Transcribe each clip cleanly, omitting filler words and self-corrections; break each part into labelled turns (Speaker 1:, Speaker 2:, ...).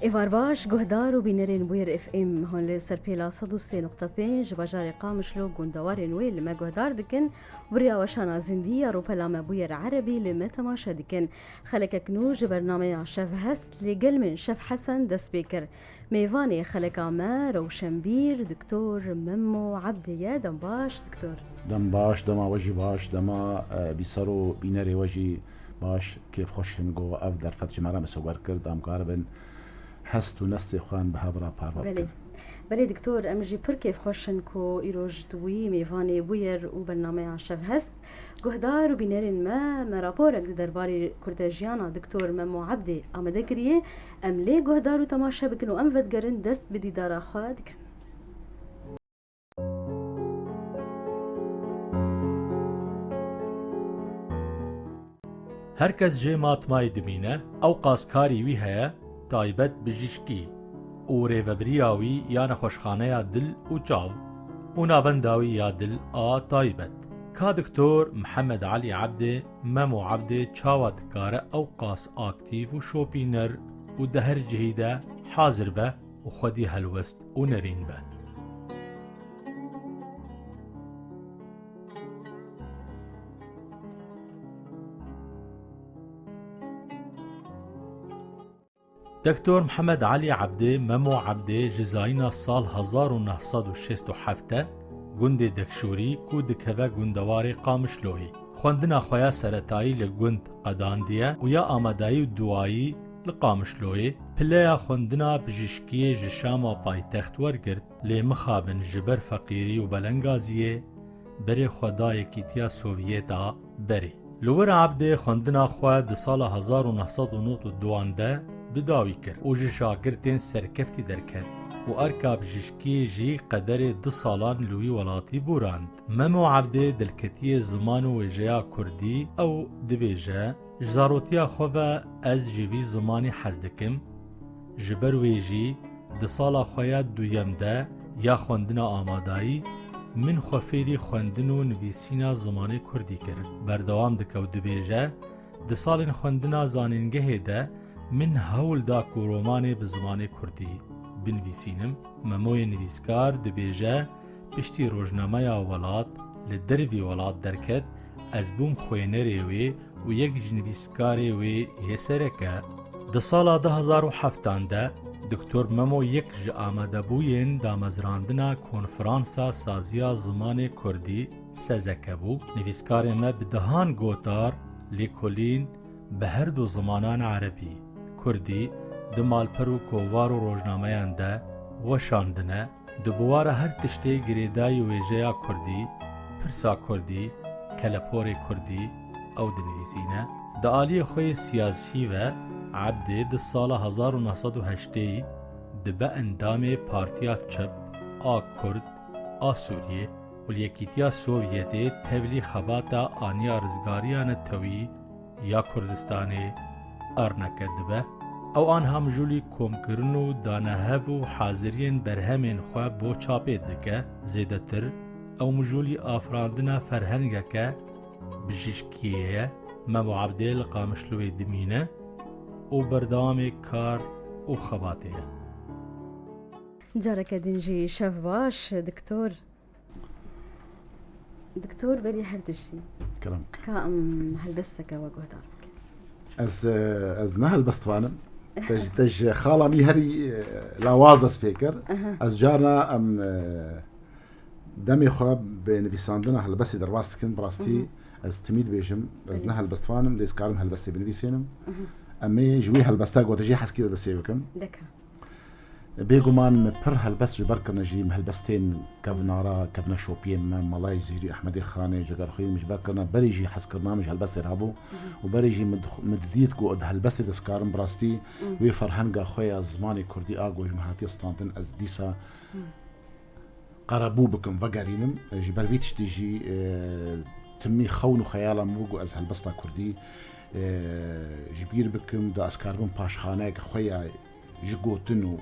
Speaker 1: إيفار باش جهدار وبينرين بوير اف ام هون لسر بيلا صدو سي نقطة بين جباجاري قامشلو جندوارين ويل لما جهدار دكن بريا وشانا زندية روبلا ما بوير عربي لما تماشا دكن خلك كنوج برنامج شف هست لقل من شف حسن دا سبيكر ميفاني خلك ما روشنبير دكتور ممو عبدي يا دمباش دكتور
Speaker 2: دمباش دما وجي باش دما بيسرو بينري وجي باش كيف خوش نقو اف در فتش مرام سوبر كرد ام قاربن هست و نستی خوان به هبرا پاروا بکن.
Speaker 1: بله دکتور امجی پر کیف خوشن کو ایروج دوی میوانی بویر و برنامه شف هست گهدار و بینرین ما راپورک درباره کردجیانا دکتور ممو عبدی آمده کریه ام لی گهدار و تماشا بکن و ام ودگرن دست بدیدارا خواه دکن.
Speaker 3: هرکس جه ماتمای دمینه او قاسکاری وی هیا تایبەت بژیشکی و رێڤەبریاوی یانە خۆشخانەیە دل و چاو و ناوەنداوی یا دل ئا تایبەت کا دکتۆر محەممەد عەلی عەبدێ مەمو عەبدێ چاوا دکارە ئەو قاس ئاکتیڤ و شۆپینەر و دە هەر جهیدە حازر بە و خودی هەلوەست و نەرین بە. دکتور محمد علی عبدی ممو عبدی جزاینا سال 1967 گوند دکشوری کو دکوه گوندوار قامشلوی خوندنا خویا سرطایی لگوند قداندیه و یا آمدایی و دوایی لقامشلوی پلیا خوندنا بجشکی جشاما پایتخت ورگرد لی مخابن جبر فقیری و بلنگازیه بری خدای کیتیا سوویتا بری لور عبدی خوندنا خواه ده سال 1992 بداوی کرد و جه شاگردین سرکفتی درکرد و ارکا بجشکی جی قدر 2 سالان لوی ولاتی بوراند. ممو عبدی دلکتی زمان و وجهیا کردی او دبیجه جزاروتیا خواه از جوی زمانی حزدکم جبر ویجی 2 سالا خواه دویم ده یا خوندنا آمادایی من خوفیری خوندن و نویسینا زمان کردی کرد. بردوام دکو دبیجه 2 سالین خوندنا زانینگه ده من هول دا کو رومانه به زمان کردی بنویسینم مموی نویسکار دبیجه پشتی روزنامه یا ولات لدروی ولات درکت از بوم خوینری وی و یک جنویسکاری وی یسرکه. ده سال 2007 ده دکتور ممو یک ج آمده بوین دا مزراندنا کنفرانسا سازیا زمان کردی سزکه بو نویسکار ما بدهان گوتار لیکولین به هر دو زمانان عربی کردی دمالپر و کووار و روزنامه‌یان ده وشاندنه دبوار هر تشتی گریدای ویژه‌یا کردی پرسا کردی کلپور کردی او دنویسینه ده آلی خوی سیاسی و عبده ده سال 1908 ده به اندام پارتیا چپ آ کرد آ سوریه و لیکیتیا سوویتی تبلی خباتا آنیا رزگاریان توی یا کردستانی ارنکه دبه او آن هم جولی کمکرن و دانهو و حاضرین برهمین خواه بو چاپید دکه زیده تر او مجولی آفراندنا فرهنگه که بجشکیه ممو عبدی لقامشلوی دمینه و بردام کار و خباته
Speaker 1: جارك دنجي شاف باش دكتور بري هردشي
Speaker 2: كلامك
Speaker 1: كام هلبستك وجهدارك
Speaker 2: از نه هلبست فانم تج خاله مي هري لاواز سبيكر از جارنا ام دمي خواب بنفيساندنا هلبست درواستكن براستي از تميد بيجم از نه هلبست فانم ليس كارم هلبست بنفيسينم امي جوي هلبستا قوتجي حس كده دس فيكم
Speaker 1: دكا
Speaker 2: بيجومان پر هلبس جبركنا جي هلبستين كبنارا كبنا شوبين مالاي زيري احمدي خاني جگر خوي مش باكنا بريجي حس برنامج هلبس رابو وبريجي مدديت قود هلبس دسكارم براستي وي فرهنگا خويا زماني كردي اغو جمهاتي استانتن از ديسا قربو بكم وغارينم جبر فيتش تيجي تمي خون خيالا موغو از هلبستا كردي جبير بكم دا اسكاربن پاشخانه خويا جگوتن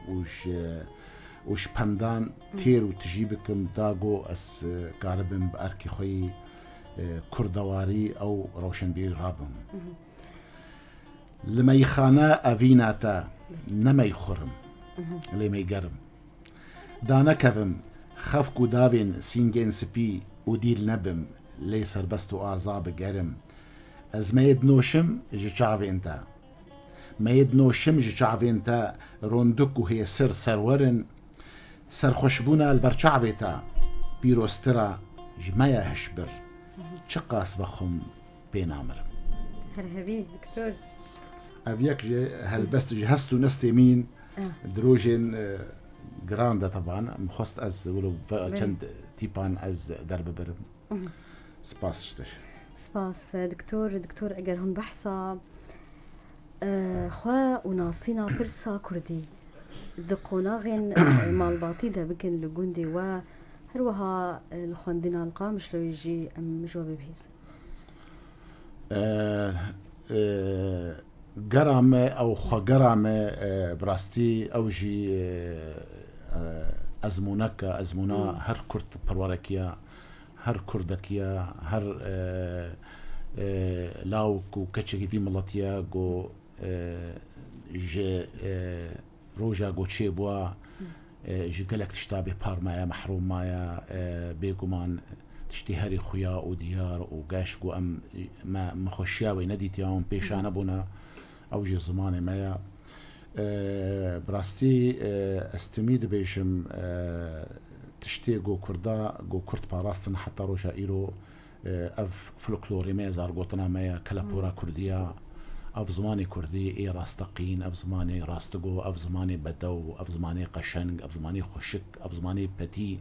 Speaker 2: وش پندان تیر و تجیبکم داگو از کاربن بارکی خوی کردواری او روشنبیر رابم لميخانا أفيناتا نمي خرم لمي قرم دانا كفم خفكو دافين سينجين سبي وديل نبم ليسر بستو آزاب قرم از ما يدنوشم جشعفي انتا ما يدنوشم جشعفي انتا روندكو هي سرورن سر خوشبونا البرشعفي تا بيروسترا جمايا هشبر چقاس بخم بين عمر
Speaker 1: هرهبي دكتور
Speaker 2: أبيك هل بس جهزتو نستي مين دروجين جراندا طبعا مخصت از ولو چند تيبان از درب برم سپاس شتش
Speaker 1: سپاس دكتور اگر هون بحثا خوا وناصينا برسا كردي دقوناغين مالباطي دا بكن لجندي و هروها الخوندنا القامش لو يجي ام جواب بهيز
Speaker 2: قرامة أو خقرامة براستي أو جي أزمونا هر كرد بروركيا هر كردكيا هر لاوكو كتشكي في ملاتيا جو جي روجا جو تشيبوا جي قلق تشتابه بار مايا محروم مايا بيقومان تشتهري خويا وديار وقاش جو أم ما مخشياوي نديتياهم بيشانا بونا أو جي زماني مايا براستي استميد بيشم تشتي جو كرد باراستن حتى روشا إيرو أف فلكلوري مايا زارغوتنا مايا كلابورا كردية أف زماني كردي إي راستقين أف زماني راستقو أف زماني بدو أف زماني قشنق أف زماني خشك أف زماني بتي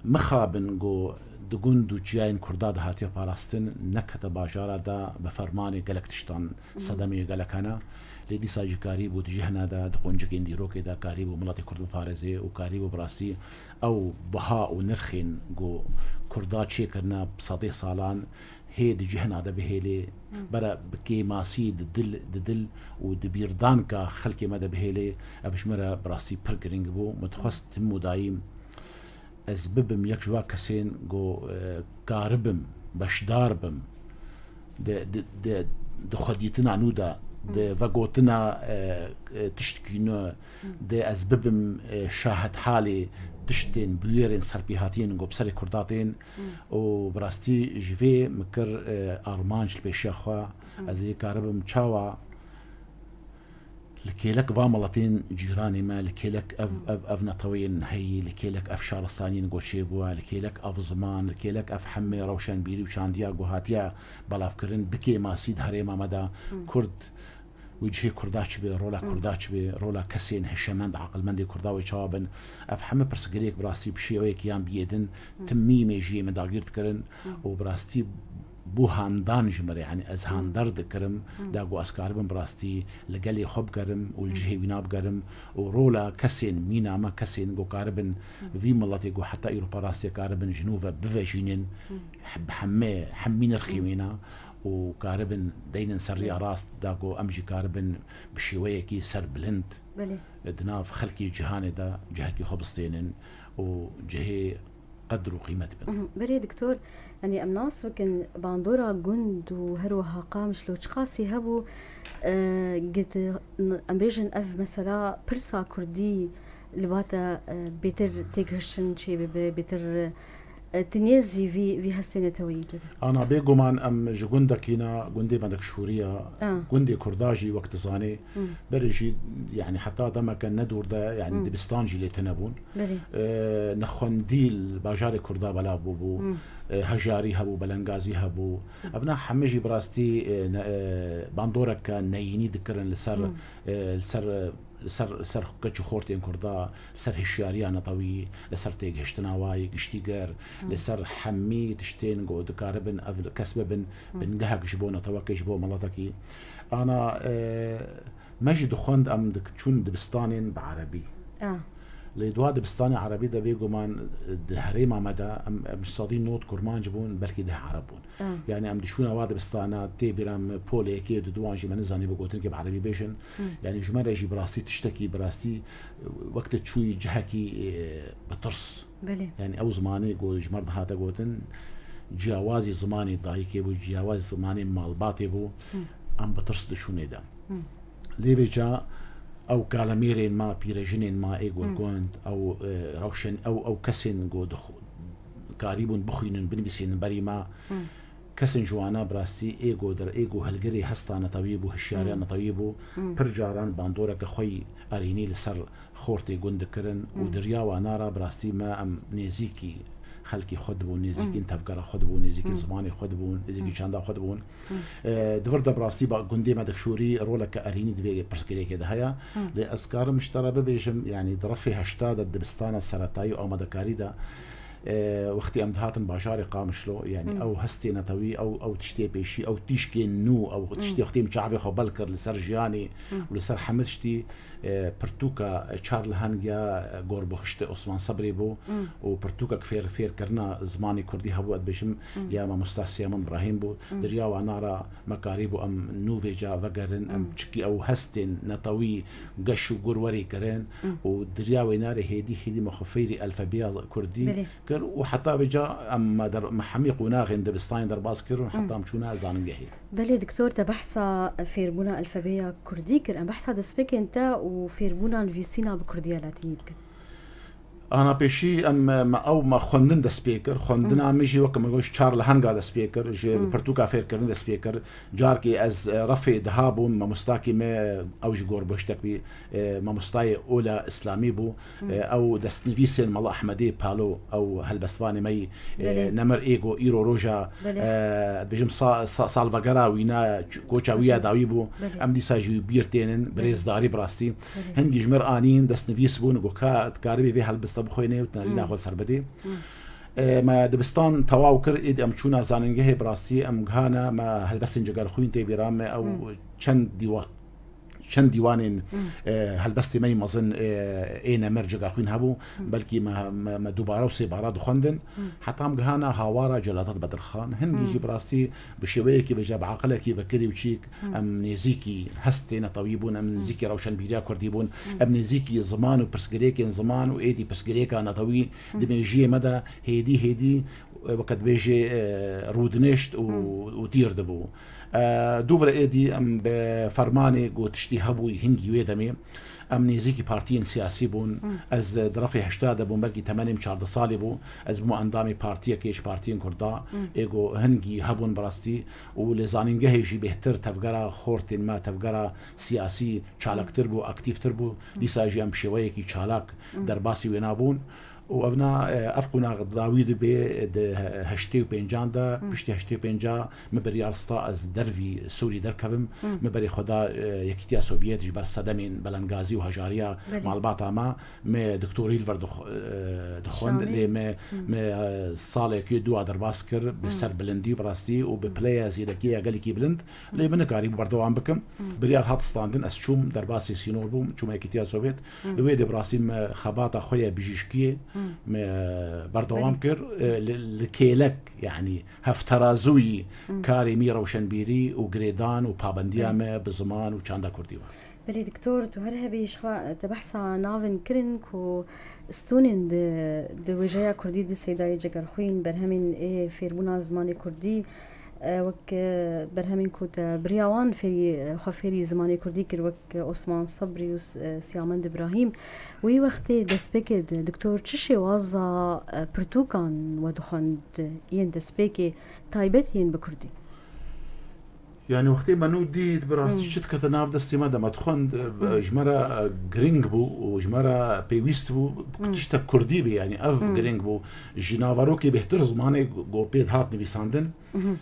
Speaker 2: مخابن جو دقون دو جاين كرداد هاتي باراستن نكت باجارة دا بفرماني قلق تشتان صدمي قلق أنا لدي ساجي كاريبو تجهنا دا دقونجك اندي روكي دا كاريبو ملاتي كرد فارزي وكاريبو براستي أو بهاء ونرخين جو كرداد شيكرنا بصدي صالان هي دي جهنا دا بهيلي برا بكي ماسي ددل ودبيردانكا خلقي مادا بهيلي أفش مرا براستي برقرينج بو متخص تمو دايم از ببم يك جوا كسين جو قاربم بشدار بم د خديتنا نودا د فقوتنا تشتكينا د از ببم شاهد حالي تشتين بيرين سربيهاتين جو بسري كرداتين و براستي جوي مكر ارمانج البيشاخوا از قاربم تشاوا لكيلك فاملتين جيراني ما لكيلك أف نطوين هي لكيلك أف شارستانين قوشيبوا لكيلك أف زمان لكيلك أف حمي روشان بيري وشانديا قوهاتيا بلافكرن بكي ماسيد هريما مدى كرد وجهي كرداش بي رولا كرداش بي رولا كسين هشمند عقل مندي كرداوي شابن أف حمي برسقريك براسي بشيويك يام بيدن تمي ميجي مداغيرت كرن وبراستي بو هاندان جمري يعني از هاندر دكرم داغو اسكاربن براستي لقالي خب كرم والجهي ويناب كرم ورولا كسين مينا ما كسين جو كاربن في ملاتي جو حتى ايرو براستي كاربن جنوبا بفاجينين حمين رخيوينا وكاربن دين سري راست داغو امجي كاربن بشويكي سر بلند دناف خلقي جهاني دا جهكي خبستينن وجهي قدر وقيمة
Speaker 1: بري دكتور يعني أمناس وكن باندورا جند وهروها قامش لو تشقاسي هبو قد أمبيجن أف مثلا برسا كردي لباتا بيتر تيجهشن شي بيتر تنيزي في هالسنة توي
Speaker 2: أنا بيجومان أم جوندة كينا جندي بدك شورية جندي كرداجي وقت زاني بريجي يعني حتى ده ما كان ندور ده يعني دبستانجي اللي تنابون نخنديل باجاري كردا بلا بوبو هجاري هبو بلنغازي هبو أبنا حمجي براستي باندورا كان نيني ذكرن لسر كتشو خورتين كردا لسر هشياري أنا طوي لسر تيج هشتناواي قشتيجر لسر حمي تشتين جو دكاربن أف كسبة بن جهك جبونا توكي جبو ملاتكي أنا مجد خند أم دكتشون دبستانين بعربي لدوا دبستاني عربي ده بيجو مان هريما مدى مش صادين نوت كرمان جبون بلكي ده عربون يعني ام دشونا واد دبستانا تي بيرام بولي كي دوان جي منزاني بقولتن كي بعربي بيشن يعني جمره جي براسي تشتكي براستي وقت تشوي جهكي بترس
Speaker 1: بلي
Speaker 2: يعني او زماني جو جمرد هاتا قولتن جوازي زماني ضايكي بو جواز زماني مالباتي بو ام بترصد شو نيدا ليه جا او كالاميرين ما بيرجنين ما ايجو جوند او روشن او كسن جو كاريبون بخين بنبسين بري ما كسن جوانا براستي ايجو در ايجو هالجري هستانا طبيبو هالشارع طبيبو برجاران باندورك خوي اريني لسر خورتي جوندكرن ودريا ونارا براستي ما ام نيزيكي خلقي خدبون نزيكي تفكر خدبون نزيكي زماني خدبون نزيكي چندا خدبون دوردا براسي با گوندي ما دكشوري رولك اريني دبي برسكري كده هيا لاسكار مشترى ببيجم يعني ظرفي هشتاد الدبستانه السرطاي او مدكاري دا وقتی امدهاتن باجاری قامشلو يعني او هستي نتوي او تشتي بيشي او تشكي نو او تشتي اختي مشعبي خو بلكر لسر جياني ولسر حمدشتي برتوكا تشارل هانجا غوربوشت عثمان صبري بو وبرتوكا كفير كرنا زماني كردي هبو بيشم يا ما مستاسيا من ابراهيم بو دريا ونارا مكاريبو ام نوفيجا وغرن ام تشكي او هستين نتوي قشو غوروري كرن ودريا ويناري هيدي مخفيري الفابيا كردي وحتى بجا اما در محميق وناغن دبستاين در باسكر حتى مشونا زاننجهي
Speaker 1: بلي دكتور تبحثا فيربونا الفابيا كردي كر ام بحثا دسبك انت وفيربونا الفيسينا بكردية لاتيني بكن
Speaker 2: انا بشي ام او ما خوندن د سبيكر خوندن ام جي وكما قلت تشارل هانغا د سبيكر جي برتوكا فير كرن د سبيكر جاركي از رفي دهابو ما مستاكي ما او جي غوربشتك بي ما مستاي اولا اسلامي بو او دسنيفيسن مال احمدي بالو او هلبسواني مي نمر ايجو ايرو روجا بجم سالفاغرا وينا كوچاويا داويبو ام دي ساجي بيرتينن بريز داري براستي هندي جمر انين دسنيفيس بو نغوكا تكاربي في هلبس بخويني وتنالي ناخذ سربدي ما دبستان تواوكر ايدي ام چونا زاننگه براستي ام غانا ما هلبسن جگر خوين تي بيرام او چند ديوان هلبستي مي مظن اين مرجع خوين هبو بلكي ما دوباره وسيبارا دخندن حتى ام غانا هاوارا جلالات بدر خان هن يجي براستي بشويكي بجاب عقلكي بكري وشيك ام نيزيكي هستينا طويبون ام نيزيكي روشن بيريا كرديبون ام نيزيكي زمان وبرسكريكي زمان وايدي برسكريكا انا طوي دمجي مدى هيدي وقت بيجي رودنشت وتير دبو دوفر ايدي ام بفرماني قو تشتي هبوي هنجي ويدمي ام نيزيكي بارتيين سياسي بون از درفي هشتاد بون بلكي 8 شهر صالي بو از بمو اندامي بارتيا كيش بارتيين كردا ايجو هنجي هبون براستي ولزانينجه يجي بهتر تفقرا خورتين ما تفقرا سياسي چالاك تربو اكتيف تربو ليسا جي ام شويكي چالاك درباسي وينابون وابنا افقنا داويد بي هشتي وبينجان دا بشتي هشتي وبينجا مبري ارسطا از درفي سوري دركبم مبري خدا يكتيا سوفيت جبر صدمين بلنغازي وهجاريا مع الباطا ما دكتور هيلفر دخون لي ما صالة كي دو ادر باسكر بسر بلندي براستي وببلايز يدكيا قالكي بلند لي من قريب بردو عم بكم بريال هات ستاندن اس شوم درباسي سينوربو شوم يكتيا سوفيت لويد براسيم خباطه خويا بيجيشكي بردوام كر لكيلك يعني هفترازوي كاري ميرا وشنبيري وغريدان وبابنديامة بزمان وشاندا كرديوة
Speaker 1: بلي دكتور تو هرهبي شخا تبحثا نافن كرنك وستونين د وجايا كردي د سيداي جگر خوين برهمين فيربونا زماني كردي وك برهمين كوت برياوان في خفيري زماني كردي كر وك عثمان صبري وسيامند ابراهيم وي وقت دسبيك دكتور تشي وازا برتوكان ودخند ين دسبيك تايبتين بكردي
Speaker 2: يعني وقتی منو دید براستی شد که تناف دستی ما دم ادخند جمرا گرینگ بو و جمرا پیوست بو کتشتا کردی بی یعنی اف گرینگ بو جناورو که بهتر زمانه گوپید هات نویساندن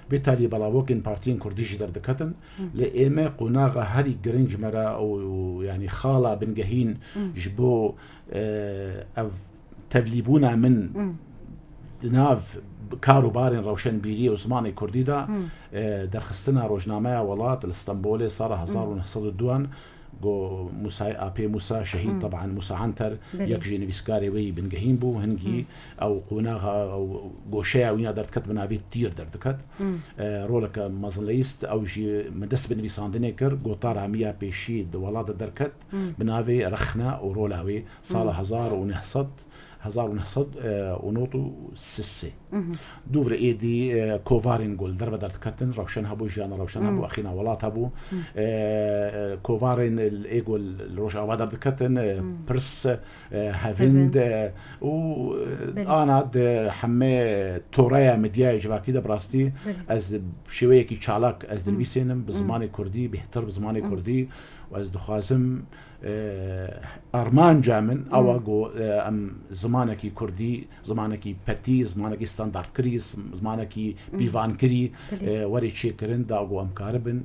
Speaker 2: بالتالي بلاوكن بارتين كردي جدر دكتن لإما قناغة هاري گرینگ جمرا او يعني خالة بنجهين جبو اف تفليبونا من ناف كارو بارين روشن بيري وزماني كردي دا درخستنا روجنامه ولات الاسطنبولي صار 1902 جو موسى ابي موسى شهيد طبعا موسى عنتر يكجي نفسكاري وي بنجهين بو هنجي او قناغا او غوشا وين درت كتبنا بي تير درت كت رولك مازليست او جي مدس بنفيساندنيكر غوطار عميا بيشي دولاد دركت بنافي رخنا ورولاوي صار 1000 ونحصد 1900 ونوتو سسي دوفر ايدي كوفارين جول دربة درت كتن روشن هبو جانا روشن هبو اخينا ولات هبو كوفارين الايجول روش او درت كتن برس هافيند و انا حمي توريا مديا جوا كده براستي از شويكي تشالاك از دلبيسينم بزماني كردي بيهتر بزماني كردي واز دخازم ارمان جامن او اقو ام زمانكي كردي زمانكي بتي زمانكي ستاندارد كريس زمانكي بيفان كري وري تشيكرن داغو ام كاربن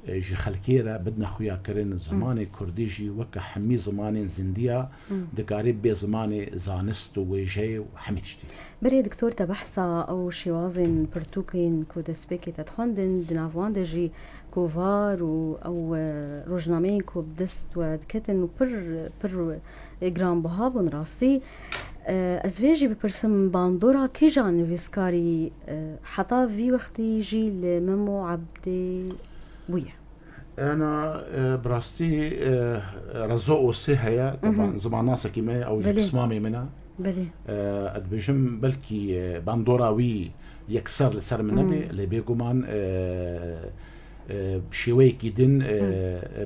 Speaker 2: جي خلكيرا بدنا خويا كرن زماني كرديجي وكا حمي زماني زنديا دكاري بي زماني زانست ويجي وحميتشتي
Speaker 1: بري دكتور تبحثا او شوازن برتوكين كودسبيكي تتخندن دنافوان دجي كوفار او روجنامين كو بدست ودكتن وبر جرام بهابون راستي ازويجي ببرسم باندورا كي جان فيسكاري حتى في وقتي جي لممو عبدي بويا
Speaker 2: انا براستي رزق وسهيا طبعا زمان ناسا كيما او جسمامي منها
Speaker 1: بلي
Speaker 2: ادبجم بلكي باندورا وي يكسر لسر من نبي اللي بيقومان بشوي كيدن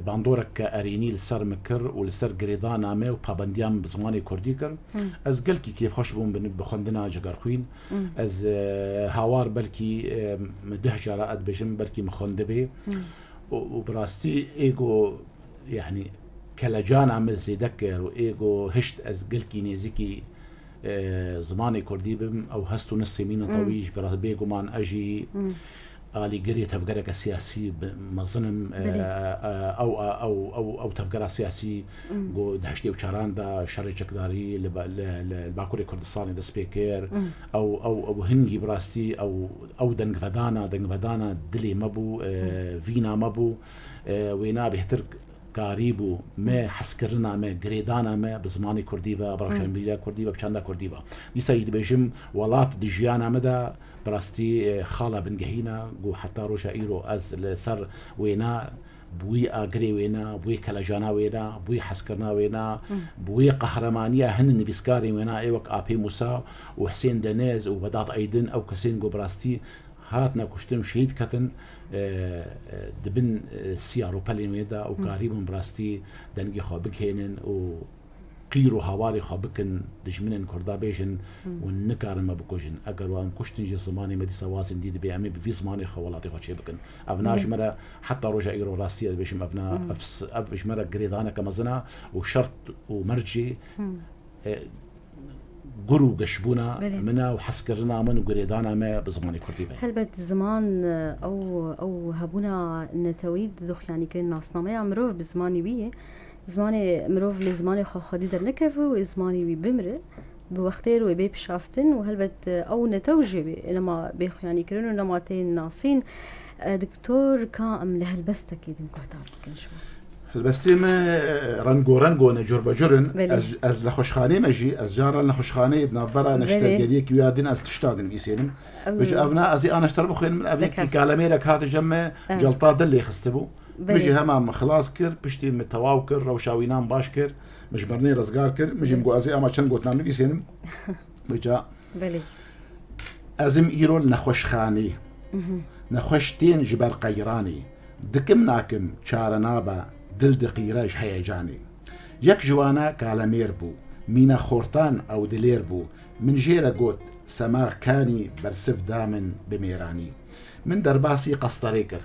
Speaker 2: باندورا كاريني لسر مكر ولسر غريدان نامه وبابنديام بزماني كرديكر از قلكي كيف خوش بون بخندنا جگر خوين از هاوار بلكي مدهجرة ادبجم بلكي مخندبي وبراستي ايجو يعني كلاجان عمل زيدكر وايجو هشت از قلكي نيزيكي زماني كردي بم او هستو نص يمين طويج برا بيجو مان اجي آلي قرية تفقرك سياسي مظنم أو تفقرة سياسي جو دهشتي وشاران دا شريك داري لباكوري كردستاني دا سبيكير أو هنجي براستي أو دنغفدانا دلي مبو فينا مبو وينا بهتر قاريبو ما حسكرنا ما قريدانا ما بزماني كرديبا براشنبيلا كرديبا بچاندا كرديبا دي سيد بيجم ولات دجيانا مدى براستي خاله بنجهينا جو حتى روجا ايرو از لسر وينا بوي اغري وينا بوي كلاجانا وينا بوي حسكرنا وينا بوي قهرمانيه هن نبيسكاري وينا ايوك ابي موسى وحسين دناز وبدات ايدن او كسين جو براستي هاتنا كشتم شهيد كتن دبن سيارو بالين ويدا وقريبهم براستي دنجي خابك هينن وقيرو هواري خابكن دجمنن كردا بيجن والنكار ما بكوجن اگر وان كشتن جي زماني مدي سواسن دي بي امي بفي زماني خوالاتي خوشي بكن ابنا جمره حتى رجع ايرو راستي بيشم ابنا اب جمره قريدانا كمزنا وشرط ومرجي قرو قشبونا منا وحسكرنا من وقريدانا ما بزماني كردي بي
Speaker 1: هل بد زمان او هبونا نتويد زخ يعني كرين ناسنا ما مروف بزماني بيه زماني مروف لزماني خدي در نكفو وزماني بي بمره بوقتير وبي بشافتن وهل بد او نتوجي لما بيخ يعني كرينو لما تين ناسين دكتور كام لهالبست اكيد نكوتار كن شو
Speaker 2: البستيم رنجو نجور بجرن از لخوشخانه مجي از جارا لخوشخانه نظرا نشتغليك ويادين از تشتاغن بيسينم بج ابنا ازي انا اشتربو خين من ابيك كلاميرك هذا جمع جلطات اللي خستبو بيجي همام خلاص كر بشتي متواوكر روشاوينام باشكر مجبرني رزقار كر مجي مقو ازي اما چن قوتنا بيسينم بجا بلي ازم ايرول نخوشخانه نخوشتين جبر قيراني دكم ناكم شارنابا دل دقيراج هيجاني يك جوانا كالامير بو مينا خورتان او دلير بو من جيرا قوت سماغ كاني برسف دامن بميراني من درباسي قسطريكر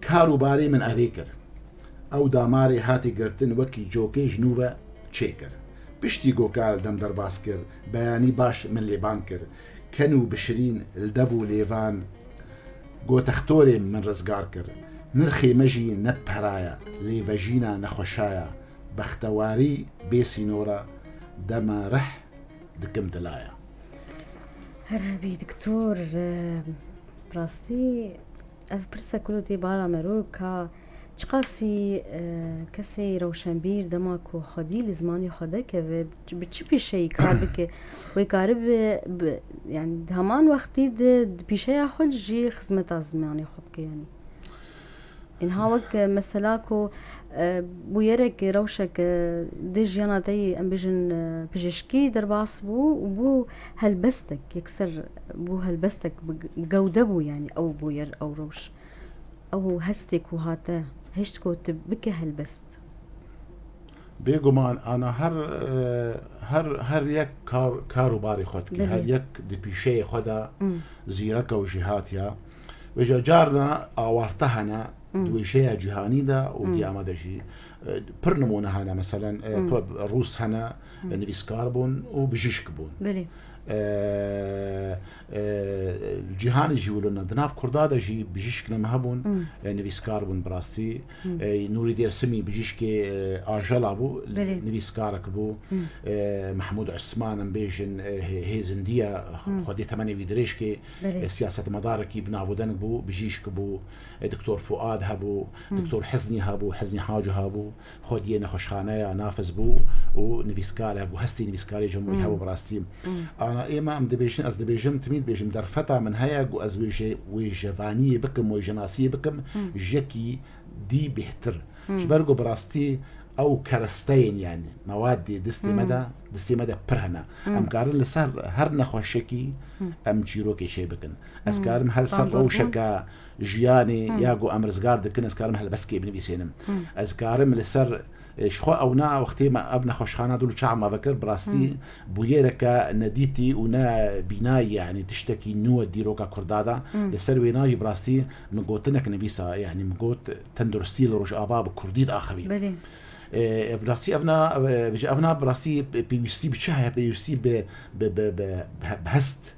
Speaker 2: كارو باري من اريكر او داماري هاتي قرتن وكي جوكي جنوبا تشيكر بشتي قوكال دم درباسكر بياني باش من ليبانكر كانوا بشرين الدفو ليفان قوت اختوري من رزقاركر نرخي مجي نبهرايا ليفاجينا نخوشايا بختواري بيسي نورا دما رح دكم دلايا
Speaker 1: هربي دكتور براستي اف برسا كلوتي بالا مروكا چقاسي كسي روشنبير دماكو خدي لزماني خدك بچي بيشي كار بك ويكارب يعني همان وقتي بيشي خد جي خدمت زماني خبك يعني إن هاوك مسلاكو بويرك روشك دي جياناتي أم بيجن بيجشكي درباس بو هلبستك يكسر بو هلبستك بجودبو يعني أو بوير أو روش أو هستك وهاتا هشتكو تبكي هلبست
Speaker 2: بيجمان أنا هر يك كارو باري خدك هر يك دبيشي خدا زيرك وجهاتيا وجا جارنا أورتهنا دويشيا جهاني دا ودياما دجي برنمونا هنا مثلا روس هنا نفيس كاربون وبجيشكبون
Speaker 1: بلي
Speaker 2: الجهان يجولنا دناف كردادا جي بجيشكنا مهبون نفيس كاربون براستي نوري دير سمي بجيشكي آجالا بو نفيس كارك بو محمود عثمان بيجن هيزندية خدي ثمانية ويدريشكي سياسة مداركي بنافو دنك بو بجيشك بو دكتور فؤاد هبو دكتور حزني هبو حزني حاجة هبو خدي نخشخانة نافذ بو ونفيس كارك بو هستي نفيس كاري جمعي هبو براستي أنا إما أم دبيجن أز دبيجن تميد بيجن درفتا من هيا جو أز ويجفانية بكم ويجناسية بكم جكي دي بهتر شبرجو براستي أو كرستين يعني مواد دستي مدى برهنا أم قارن لسر هر نخوشكي أم جيروكي شي بكن أسكارم هل سر روشكا جياني ياجو أمرزقار دكن أسكارم هل بسكي ابن بيسينم أسكارم لسر شخو أونا وقتي ما أبنا خوشخانة دول شعب ما بكر براستي بويركا نديتي ونا بناي يعني تشتكي نوع ديروكا كردادا لسر ويناجي براستي مقوتنك نبيسا يعني مقوت تندرستي لروش آباب كرديد آخرين
Speaker 1: بلي
Speaker 2: براسي أبنا براسي بيوستي بشهية بيوستي بهست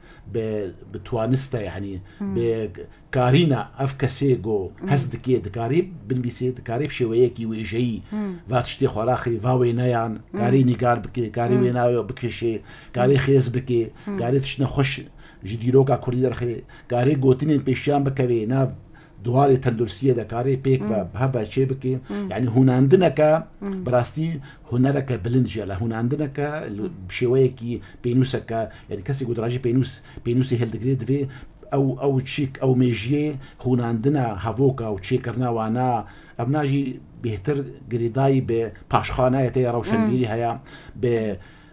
Speaker 2: بتوانستا يعني بكارينا أفكسي جو هزدكي دكاريب بنبيسي دكاريب شويكي ويجي واتشتي خراخي فاوي نيان كاري نيجار بكي كاري وينايو بكشي كاري خيز بكي كاري تشنا خش جديروكا كوريدر خي كاري جوتين بيشام بكوي ناب دواري تندرسية دكاري بيك وهذا شيء بكي يعني هنا عندنا كا براستي هناك بلند جلا هنا عندنا كا بشويكي بينوسكا يعني كسي قدراجي بينوسي هالدقريد في أو تشيك أو ميجيه هنا عندنا هافوكا وتشيكرنا وانا أبناجي بيهتر قريداي بباشخانة يتي روشن بيري هيا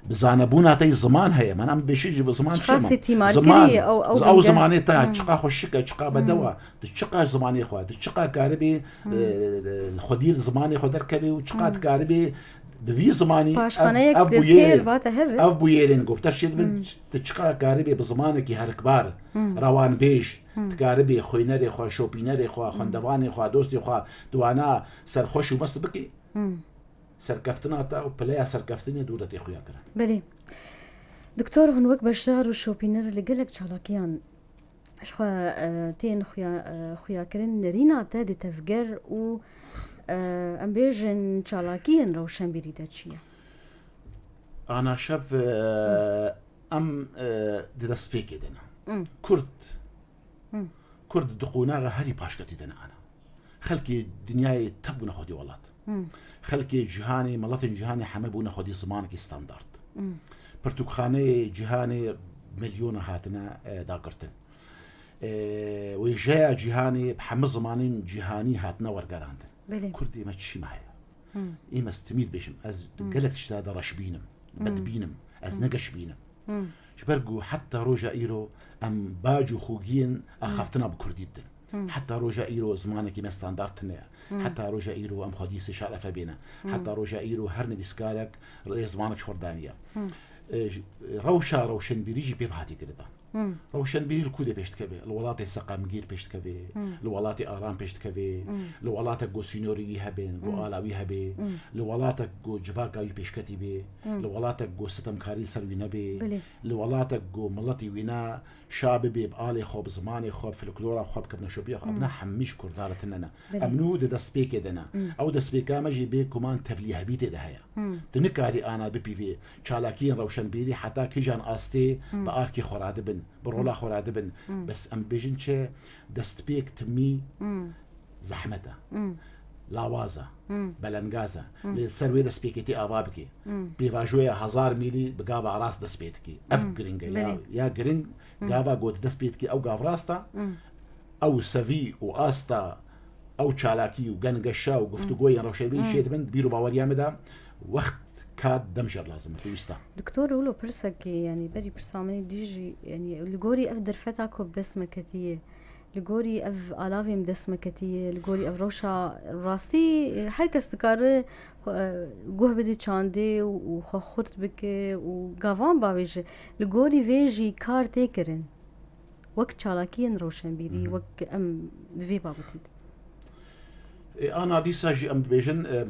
Speaker 2: بزانبونا تاي زمان هي ما نعم بيشيج بزمان
Speaker 1: زمان
Speaker 2: او زماني تاع تشقا خشكه تشقا بدوا تشقا زماني خو تشقا كاربي الخديل زماني خو دركبي وتشقا كاربي بفي زماني ابو يرين قبت تشيد تشقا كاربي بزمانك هر كبار روان بيش تكاربي خوينري خو شوبينري خو خندواني خو دوستي خو دوانا سر خوش وبس بكي سركفتنا تا وبلايا سركفتني دولتي خويا كرا
Speaker 1: بلي دكتور هنوك بشار وشوبينر اللي قالك شالاكيان اش خو تين خويا كرن رينا تا دي تفجر و ام بيجن شالاكيان روشن بريداتشيا
Speaker 2: انا شاف ام دي سبيكي دنا كرد دقونا هري باشكتي دنا انا خلكي دنياي تبغنا خدي ولات خلكي جهاني ملاتن جهاني حمبونا خدي زمانك ستاندرد برتقاني جهاني مليون هاتنا داقرتن ويجاء جهاني بحمز زمانين جهاني هاتنا ورقاراندن كردي ما تشي معايا إما استميد بيشم أز قلت اشتاد رشبينم بدبينم أز نقش بينم شبرقو حتى روجا إيرو أم باجو خوجين أخفتنا بكردي الدن حتى روجا إيرو زمانك ما ستاندرتنا حتى روجا إيرو أم خديس شرفة بينا حتى روجا إيرو هرني بسكالك رئيس زمانك شوردانية روشن بيريجي بيفهاتي كده روشن بيري الكودة بيشتكبي الولات السقامجير بيشتكبي الولات آرام بيشتكبي الولات جو سينوري هبين جو آلاوي هبي الولات جو جواكاوي بيشكتي بي الولات جو ستمكاري سلوي نبي الولات جو ملتي وينا شاب بي بآلي خوب زماني خوب فلكلورا خوب كبنا شوبيا أبنا حميش كردارة تننا أمنو ده سبيك دنا أو ده سبيكا مجي بي كمان تفليه بيت ده هيا تنكاري أنا بي في شالاكين روشن بيري حتى كيجان آستي بآركي خرادبن برولا خرادبن بس أم بيجن شيء دستبيك تمي زحمته لاوازا بلنغازا لسروي دسبيكتي أبابكي بيفاجويا 1000 ميلي بقابا راس دسبيتكي أف جرينجا يا جرينج قابا قوت دسبيتكي أو قاف راستا أو سفي وآستا او چالاکی و گنگشا و گفتگوی روشنبیری شید بن بیرو باوریا مدا وقت كاد دمجر لازم تويستا
Speaker 1: دكتور ولو برسك يعني بري برسامني ديجي يعني لغوري اف درفتا كوب دسمة كتية لغوري اف آلافي مدسمة كتية لغوري اف روشا راسي هركس تكار گوه بدي چانده و خورت بك و گاوان باويج لغوري ويجي كار تيكرن وقت چالاكين روشن بيري وقت ام دوي بابتيد
Speaker 2: انا دي ساجي ام دبيجن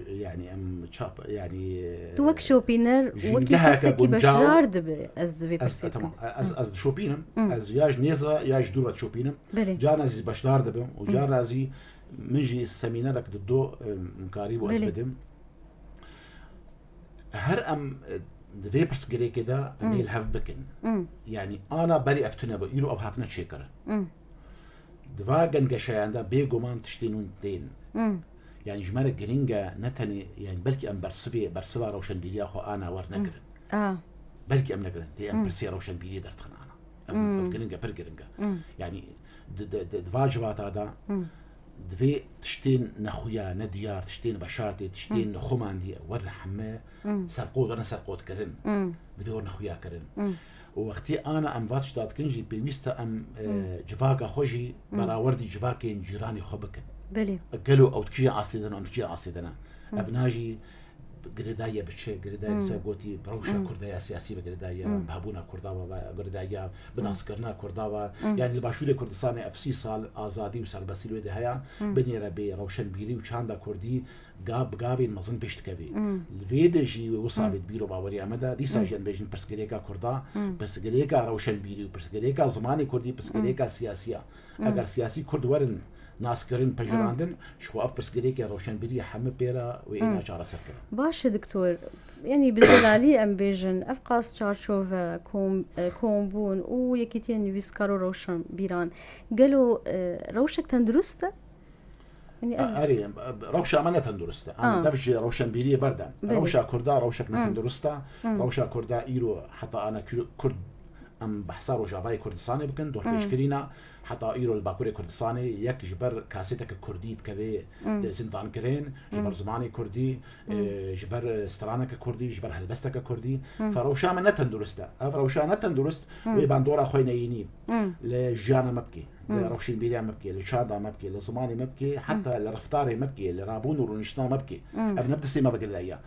Speaker 2: يعني ام تشاب يعني
Speaker 1: توك شوبينر وكي حسكي بشار دب از في بسيطة
Speaker 2: از شوبينم از ياج نيزا ياج دورة شوبينم جانا زي بشار دب وجانا زي منجي السمينارك ددو مقاريب از بدم هر ام دفي بس جري كده اميل هاف بكن يعني انا بالي افتنا بيرو اب هاتنا تشيكر دفا جنجشان ده بيجومان تشتينون دين يعني جمال جرينجا نتني يعني بلكي ام برسفا روشن بيري اخو انا ور نقرن بلكي ام نقرن دي ام برسي روشن بيري درتخن انا ام جرينجا بر جرينجا يعني دفا جواتا دا دفي تشتين نخويا نديار تشتين بشارتي تشتين نخوماندي ور حما سرقود انا سرقود كرن دفي ور نخويا كرن وقتی انا ام واتش داد کنجی بیویسته ام جواکا خوشی براوردی جواکین جیرانی خو بکن
Speaker 1: بله
Speaker 2: قالوا او تكجي عاصيدنا او تكجي عاصيدنا ابناجي قردايه بتشي قردايه سابوتي بروشا كردايه سياسيه قردايه بهبونا كرداوا قردايه بناسكرنا كرداوا يعني الباشوري كردستان افسي صال ازادي وسربسي الوده هيا بني ربي روشن بيري وشاندا كردي قابين مزن بيشتكبي الفيدجي وصابت بيرو باوري امدا دي ساجن بيجن برسكريكا كردا برسكريكا روشن بيري برسكريكا زماني كردي برسكريكا سياسيه اگر سياسي كرد ورن ناسكرين بجراندن شو اف برسكريكا روشن بيري حم بيرا وإنا جارة سكر
Speaker 1: باش دكتور يعني بزلالي ام بيجن افقاس تشارشوف كومبون ويكيتين فيسكارو روشن بيران قالوا روشك تندرسته
Speaker 2: يعني اري روشا ما تندرسته انا دفج روشن بيري بردا روشا كردا روشك ما تندرسته روشا كردا ايرو حتى انا كرد ام بحصار جافاي كردستاني بكن دور بيشكرينا حتى ايرو الباكوري كردستاني يك جبر كاسيتك كرديت كبي زندان كرين جبر زماني كردي جبر سترانك كردي جبر هلبستك كردي فروشا ما نتندرسته فروشا نتندرست ويباندورا خوينيني لجانا مبكي لروشين بيريا مبكي لشادا مبكي لزماني مبكي حتى لرفتاري مبكي لرابون ورونشنا مبكي ابن بدسي ما بقدر اياه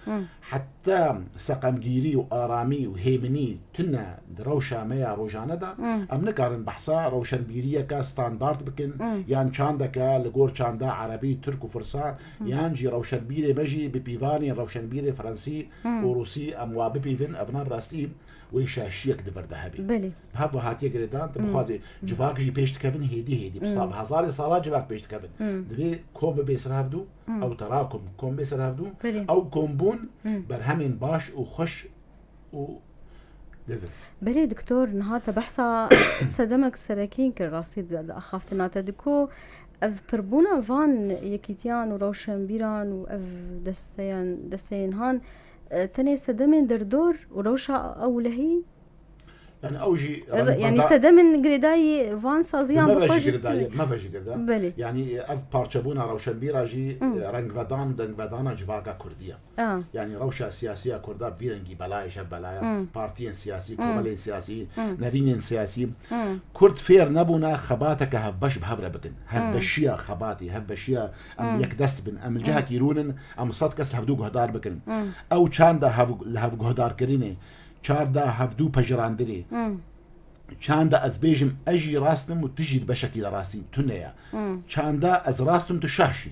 Speaker 2: حتى سقمجيري وارامي وهيمني تنا روشا ميا روجاندا ام نقارن بحصا روشن بيريا كا ستاندارد بكن يان چاندكا لغور چاندا عربي ترك وفرسا يان جي روشن بيري بجي ببيفاني روشن بيري فرنسي وروسي ام وابيفن ابنا براستي ويشاشيك دبر ذهبي
Speaker 1: بلي
Speaker 2: هذا هاتي قردان تبخازي جواك جي بيشت كفن هيدي بصاب هزار صار جواك بيشت كفن دبي كوم بيسرافدو او تراكم كوم بيسرافدو او كومبون برهمين باش وخش و
Speaker 1: بلي دكتور نهاتا بحثا صدمك سراكين كراسيد اخافتنا تدكو اف بربونا فان يكيتيان وروشن بيران واف دستيان هان تاني صدمين دردور وروشا اولهي
Speaker 2: يعني اوجي
Speaker 1: يعني صدمين قرداي فان سازيان
Speaker 2: بخوش ما بجي قرداي يعني اف بارشبونا روشن بيرا جي رنگ ودان دنگ ودانا جواكا كردية يعني روشا سياسية كردا بيرنجي بلاي شف بلاي بارتين سياسي كومالين سياسي نرينين سياسي كرد فير نبونا خباتك هفبش بهبرة بكن هفبشيا خباتي هفبشيا ام يكدست بن ام الجهة كيرونن ام صدقس هفدوق هدار بكن او چاندا هفق هدار كريني چاردا هفدو پجراندني چاندا از بيجم اجي راستم وتجي بشكل راسي تنيا چاندا از راستم تشاشي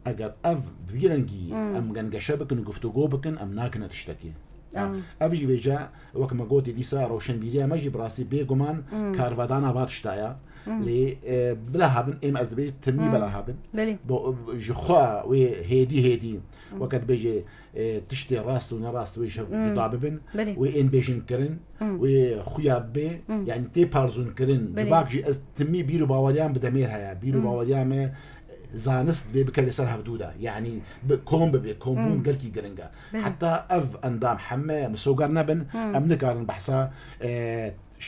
Speaker 2: اگر اف فيرنجي ام گنگشه بكن گفتگو بكن ام ناكنه تشتكي افجي بيجا وكما قلت ليسا روشن بيريا ماجي براسي بيغمان كارفادانا باتشتايا لي بلا هابن ام از بيج تمي بلا هابن جخوا وهيدي وقت بيجي تشتي راس ونراس ويش جداببن وين بيجن كرن وخويا بي يعني تي بارزون كرن باكجي از تمي بيرو باوليان بدمير هيا بيرو باوليان زانست بكل سر هفدودا يعني كوم بكومبون قلكي قرنجا حتى اف اندام حمى مسوقر نبن امنكارن بحصا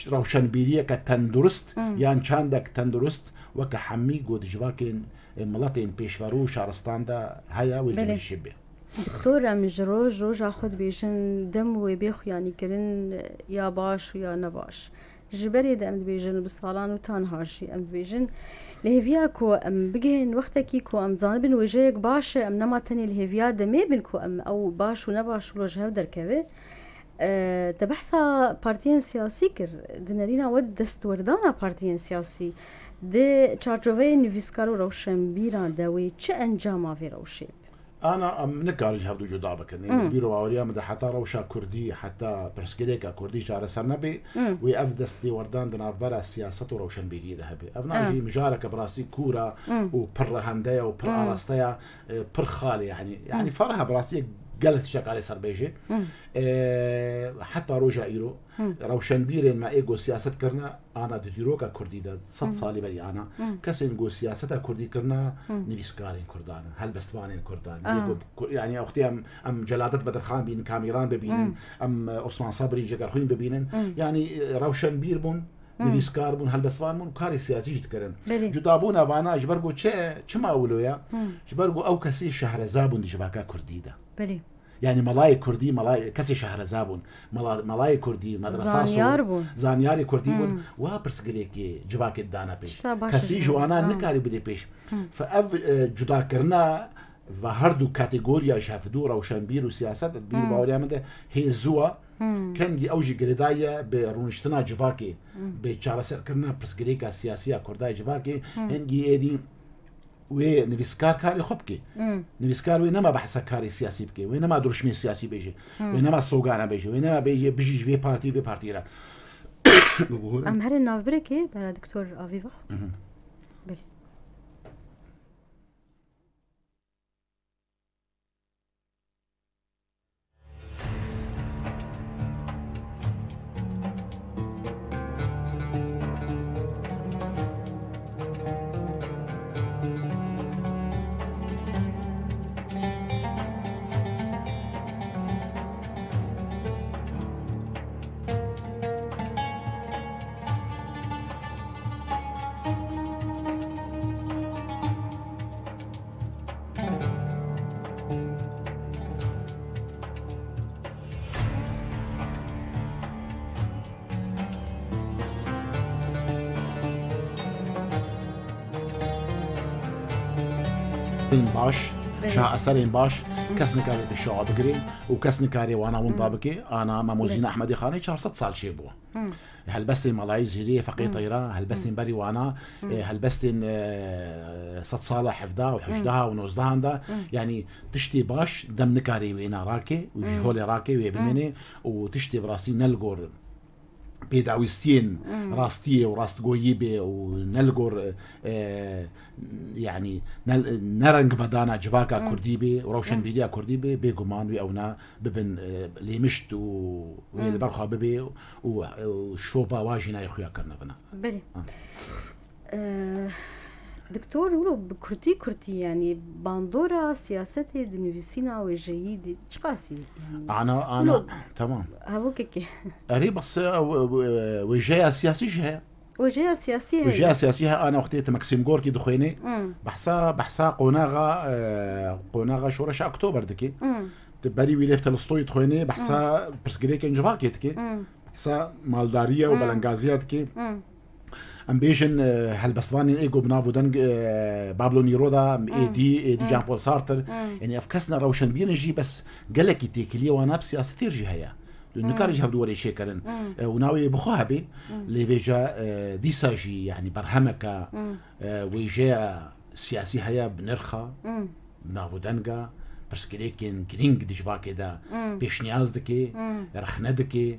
Speaker 2: روشن بيريا كتندرست يعني چاندك تندرست وك حمي جود جواكن ملاتين بيشفرو شارستان دا هيا والجني شبه
Speaker 1: دكتور ام جروج اخذ بيجن دم وبيخ يعني كلن يا باش ويا نباش جبري دم بيجن بالصالان وتانهاشي ام بيجن لهفياكو ام بجهن وقتكي كو ام زانبن وجهك باش ام نماتني لهفيا دمي بنكو ام او باش ونباش وجه دركبه تبحثا بارتيان سياسي كر دنرينا ود دستوردانا بارتيان سياسي دي تشارجوفي نفيسكارو روشن بيران داوي چه انجاما في روشيب
Speaker 2: انا نكارج هفدو جدابك اني بيرو اوريا مد حتى روشا كردي حتى برسكليكا كردي جار سرنبي وافدستي وردان دنافبرا سياسه روشن بيدي ذهبي ابناجي مجارك براسي كوره وبر هندايا وبر ارستيا بر خالي يعني فرها براسي قالت شك على سربيجي حتى روجا ايرو روشن بيرين ما ايجو سياسه كرنا انا ديروكا كردي دا 6 صالي بري انا كسين جو سياسه كردي كرنا نيفيسكارين كردان هل بستوانين كردان يعني اختي ام جلادت بدر خان بين كاميران ببينن ام عثمان صبري جگرخوين ببينن يعني روشن بير بون نيفيسكار بون هل بستوان بون كاري سياسي جتكرن جدابونا وانا جبرجو چه ما اولويا جبرجو او كسي شهرزابون دجواكا كردي دا
Speaker 1: بلي
Speaker 2: يعني ملاي كردي ملاي كسي شهرزابون ملاي كردي مدرسة زانياري كردي بون وبرسقليكي جواك الدانا بيش كسي جوانا نكاري بدي بيش فأف جدا كرنا وهردو كاتيجوريا شافدو روشنبير وسياسات بير باوريا منده هي زوا كان جي اوجي جريدايا برونشتنا جواكي بچارسر كرنا برسقليكا سياسية كرداي جواكي هنجي ايدي ونفيسكار كاري خبكي نفيسكار وينما بحث كاري سياسي بكي وينما درشمي سياسي بيجي وينما سوغانا بيجي وينما بيجي في بارتي را
Speaker 1: ام هر الناف بريكي برا دكتور افيفا بلي
Speaker 2: باش شا أثرين باش كسن كاري بالشعب بقري وكسن كاري وانا ونطابكي انا ماموزين احمدي خاني 400 صال شيبو هل بس ملاي زيريه فقي طيره هل بس بري وانا هل بس 6 صال حفدا وحجدها ونوزدها عندها يعني تشتي باش دم نكاري وينا راكي وجهولي راكي ويبمني وتشتي براسي نلقور بيداويستين راستيه وراست جويبه ونلقور يعني نرنج فدانا جواكا كرديبي وروشن بيديا كرديبي بيجومان ويأونا ببن ليمشت والبرخا ببي وشوبا واجينا يخويا كرنا بنا
Speaker 1: بلي دكتور ولو بكرتي يعني باندورا سياستي دنيفيسينا وجيدي تشقاسي يعني
Speaker 2: انا تمام
Speaker 1: هاوكيكي
Speaker 2: اري بس وجهه سياسي
Speaker 1: وجهه سياسيه
Speaker 2: انا وقتي ماكسيم غوركي دخويني بحسا قوناغا شورش اكتوبر دكي تبالي ويلف تلستوي دخويني بحسا برسكريك انجواكي دكي بحسا مالداريه وبلنغازيه دكي ام بيجن هالبسواني ايجو بنافو دنج بابلو نيرودا ايدي جان بول سارتر يعني افكسنا روشن بينجي بس قالك يتيكلي وانا بسياسه ترجي هيا نكارج هفدو ولي شيكرن وناوي بخوهبي اللي بيجا ديساجي يعني برهمكا ويجا سياسي هيا بنرخا بنافو دنجا برسكليكين جرينج ديجوا كده بيشنياز دكي رخندكي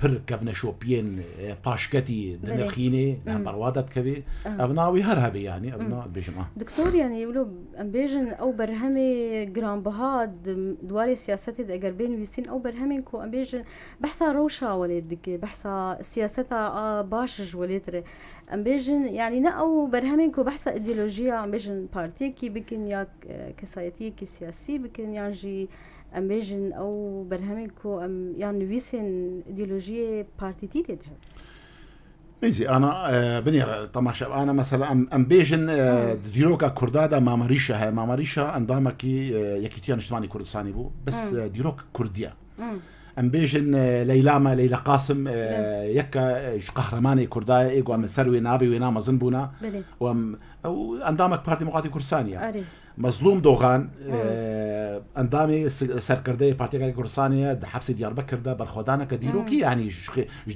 Speaker 2: پر كفنا شوبين باشكتي دنرخيني نبروادت كبي ابناوي هرهبي يعني ابنا بيجن
Speaker 1: دكتور يعني يقولوا بيجن او برهمي جرام بهاد دواري سياستي اگر بين ويسين او برهمين كو بيجن بحثا روشا وليدك بحثا سياستا باشج وليتر بيجن يعني نا او برهمين كو بحثا ايديولوجيا بيجن بارتي كي بكن يا كسايتي كي سياسي بكن يجي ام بيجن او برهمين كو ام يعني نويسن ايديولوجيا بارتيتي ده
Speaker 2: إيزي أنا بنير طماشا أنا مثلا أم بيجن ديروكا كردادا ماماريشا ماماريشا أندامكي يكيتيان اجتماعي كردستاني بو بس ديروك كردية أم بيجن ليلى قاسم يكا قهرماني كردايا إيجو أم سروي نافي وينا مزنبونا أو أندامك بارتي مقاطي كردستانية مظلوم دوغان اندامي سرکرده پارتیای کردستانیه حبس دیاربکر ده برخودانه کدیروکی یعنی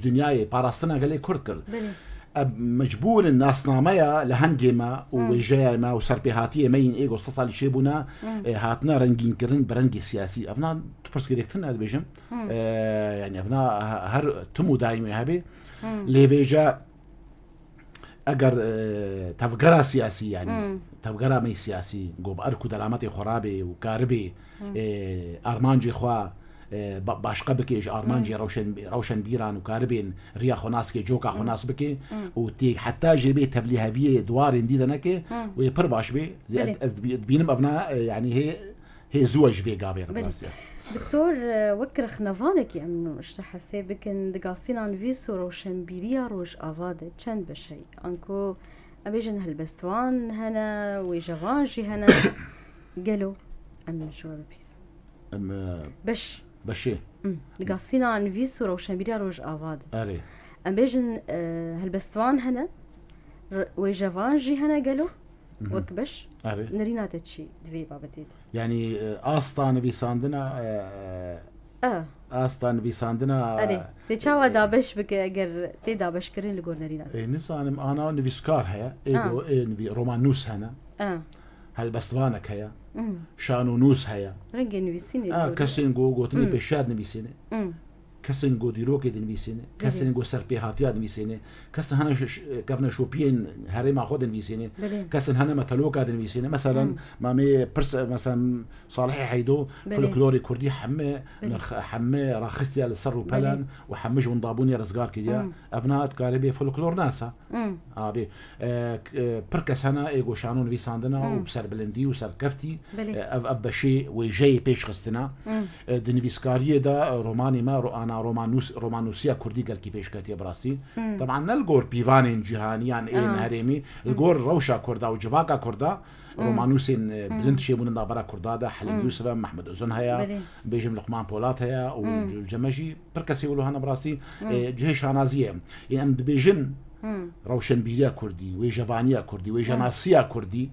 Speaker 2: دنیای پاراستنا گله کرد کرد مجبور الناس ناميا لهنجما وجاما وسربيهاتيه مين ايجو استطال شيبونا هاتنا رنجين كرن برنجي سياسي ابنا تبرس كريكتنا هذا بيجم يعني ابنا هر تمو دايمي هبي ليفيجا اگر تفقرا سياسي يعني تفقرا مي سياسي قوب اركو دلاماتي خرابي وكاربي ارمانجي خوا باشقه بكي ارمانجي روشن بيران وكاربين ريا خناس كي جوكا خناس بكي وتي حتى جيبي تبليها في دوار نديدنك ويبر باش بي بينم ابناء يعني هي زوج في غافير بس
Speaker 1: دكتور وكر خنفانك يعني مش حسابك ان دقاسين عن فيسو روشن بيريا روج افاده چند بشي انكو ابيجن هالبستوان هنا وجافانجي هنا قالوا ام شو بيس بش
Speaker 2: بشي
Speaker 1: دقاسين عن فيسو روشن بيريا روج افاده
Speaker 2: اري
Speaker 1: ام بيجن هالبستوان هنا وجافانجي هنا قالوا وكبش نرينا تشي دفي بابتيد
Speaker 2: يعني آستان بيساندنا آستان بيساندنا
Speaker 1: أري تشاوا دابش بك أجر تدابش كرين لقول نرينا
Speaker 2: نسان أنا نفيسكار هيا إيجو نبي رومانوس هنا هالبستوانك هيا شانو نوس هيا
Speaker 1: رنجي نفيسيني
Speaker 2: كسينجو قوتني بشاد نفيسيني كسنجو ديروكي دنويسينه كسنجو سربيهاتيا دنويسينه كسن هنا كفنا شوبين هريما خود دنويسينه كسن هنا متلوكا دنويسينه مثلا مامي برس مثلا صالح حيدو فولكلوري كردي حمه راخستيا للسر وبلان وحمج ونضابوني رزقار كيا ابناء كاربي فولكلور ناسا ابي بركس هنا ايغو شانون فيساندنا وبسر بلندي وسر كفتي ابشي وجاي بيش خستنا دنويسكاريه دا روماني ما انا رومانوسيا كردي قال كيفاش كاتي براسي طبعا نلقور بيفانين جهانيان اين هريمي القور روشا كردا وجفاكا كردا رومانوسين بلنت شيبون نابرا كردا دا حليم يوسف محمد أزون هيا بيجم لقمان بولات هيا والجمجي بركسي يقولوا هنا براسي جهش نازيه يعني بيجن روشن بيريا كردي وجافانيا كردي وجناسيا كردي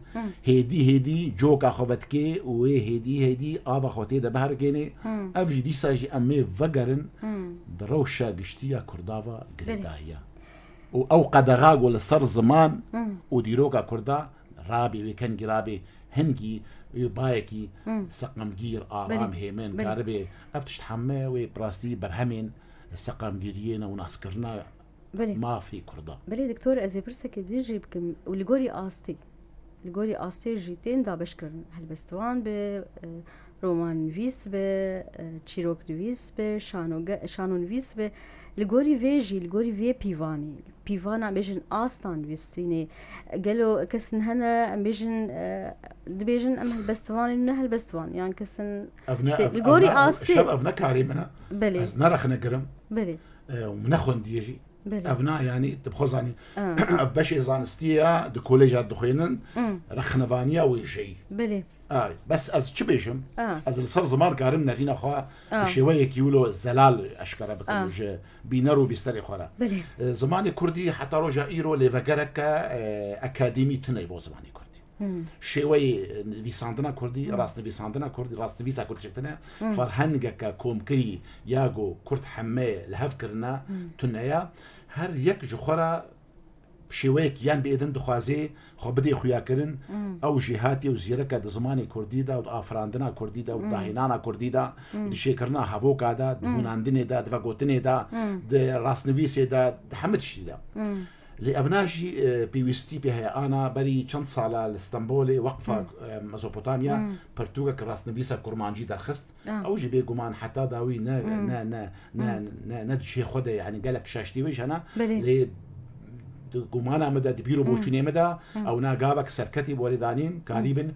Speaker 2: هدي جوكا خوتكي وهدي ابا خوتي ده بهركيني افجي دي ساجي امي فغرن بروشا قشتيا كردافا قريداهيا او قدغاغ ولا صار زمان وديروكا كردا رابي وكان جرابي هنجي يبايكي سقم جير آرام هيمن كاربي افتش تحمي وبراستي برهمين السقم جيرينا وناسكرنا ما في كردا
Speaker 1: بلي دكتور ازي برسك ديجي بكم ولغوري استي جيتين دا بشكرن هالبستوان ب رومان فيس ب تشيروك فيس ب شانون فيس ب لغوري في بيفانا بيجن استان فيستيني قالوا كسن هنا بيجن دبيجن ام هالبستوان هالبستوان يعني كسن لغوري استي
Speaker 2: شاب ابنا كاريمنا
Speaker 1: بلي
Speaker 2: از نرخ نقرم
Speaker 1: بلي
Speaker 2: ومنخون ديجي
Speaker 1: بلي.
Speaker 2: أبناء يعني تبخزاني أفبشي زانستيا دو كوليجات دخينن رخنفانيا ويجي
Speaker 1: بلي
Speaker 2: بس از چه بيجم از الصر زمان كارم نرينا خوا شوية كيولو زلال أشكره بكل بينرو بيستري خورا زمان كردي حتى رجع إيرو لفجرك أكاديمي تناي بو زمان كردي شوية بيساندنا كردي راست بيساندنا كردي راست بيسا كرد شكتنا فرهنجك كومكري ياغو كرد حماي لهفكرنا تنايا هر يك جخورا شويك يان بيدن دخوازي خو بدي خويا كرن او جهاتي وزيرك د زماني كردي دا افراندنا كردي دا داهينانا كردي دا شيكرنا هافوكا دا هوناندني دا دفاغوتني دا د راسنويسي دا حمد شي دا لأبناجي بيوستي بها أنا بري چند سالة لإسطنبول وقفة مزوبوتاميا برتوغا كراسنويسا كورمانجي درخست أو جي بيقومان حتى داوي ندشي خده يعني قالك شاشتي ويش أنا لي قمانا مدى دبيرو بوشيني مدى أو ناقابك سركتي بولدانين قريبا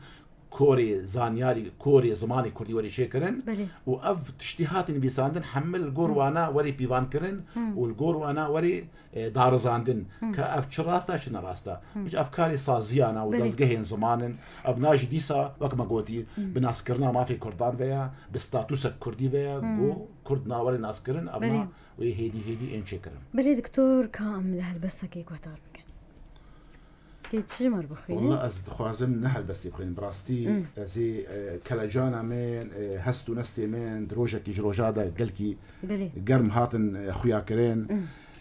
Speaker 2: كوري زانياري كوري زماني كردي وري شيكرن
Speaker 1: بله
Speaker 2: وأف تشتيهات بيساندن حمل جوروانا وري بيفان كرن والجوروانا وري دار زاندن كأف شراستا شنا راستا مش أفكاري سازيانا ودزجهين زمانن أبناج ديسا وكما قوتي بناسكرنا ما في كردان فيا بستاتوس كردي فيا جو كردنا وري ناسكرن أبنا وهيدي إن شكرن
Speaker 1: بله دكتور كامل هالبسة كي كوتار تيتشمر بخير
Speaker 2: والله از خوازم نهل بس يبخين براستي زي كلاجانا من هستو نستي من دروجك جروجادا قلكي قرم هاتن خويا كرين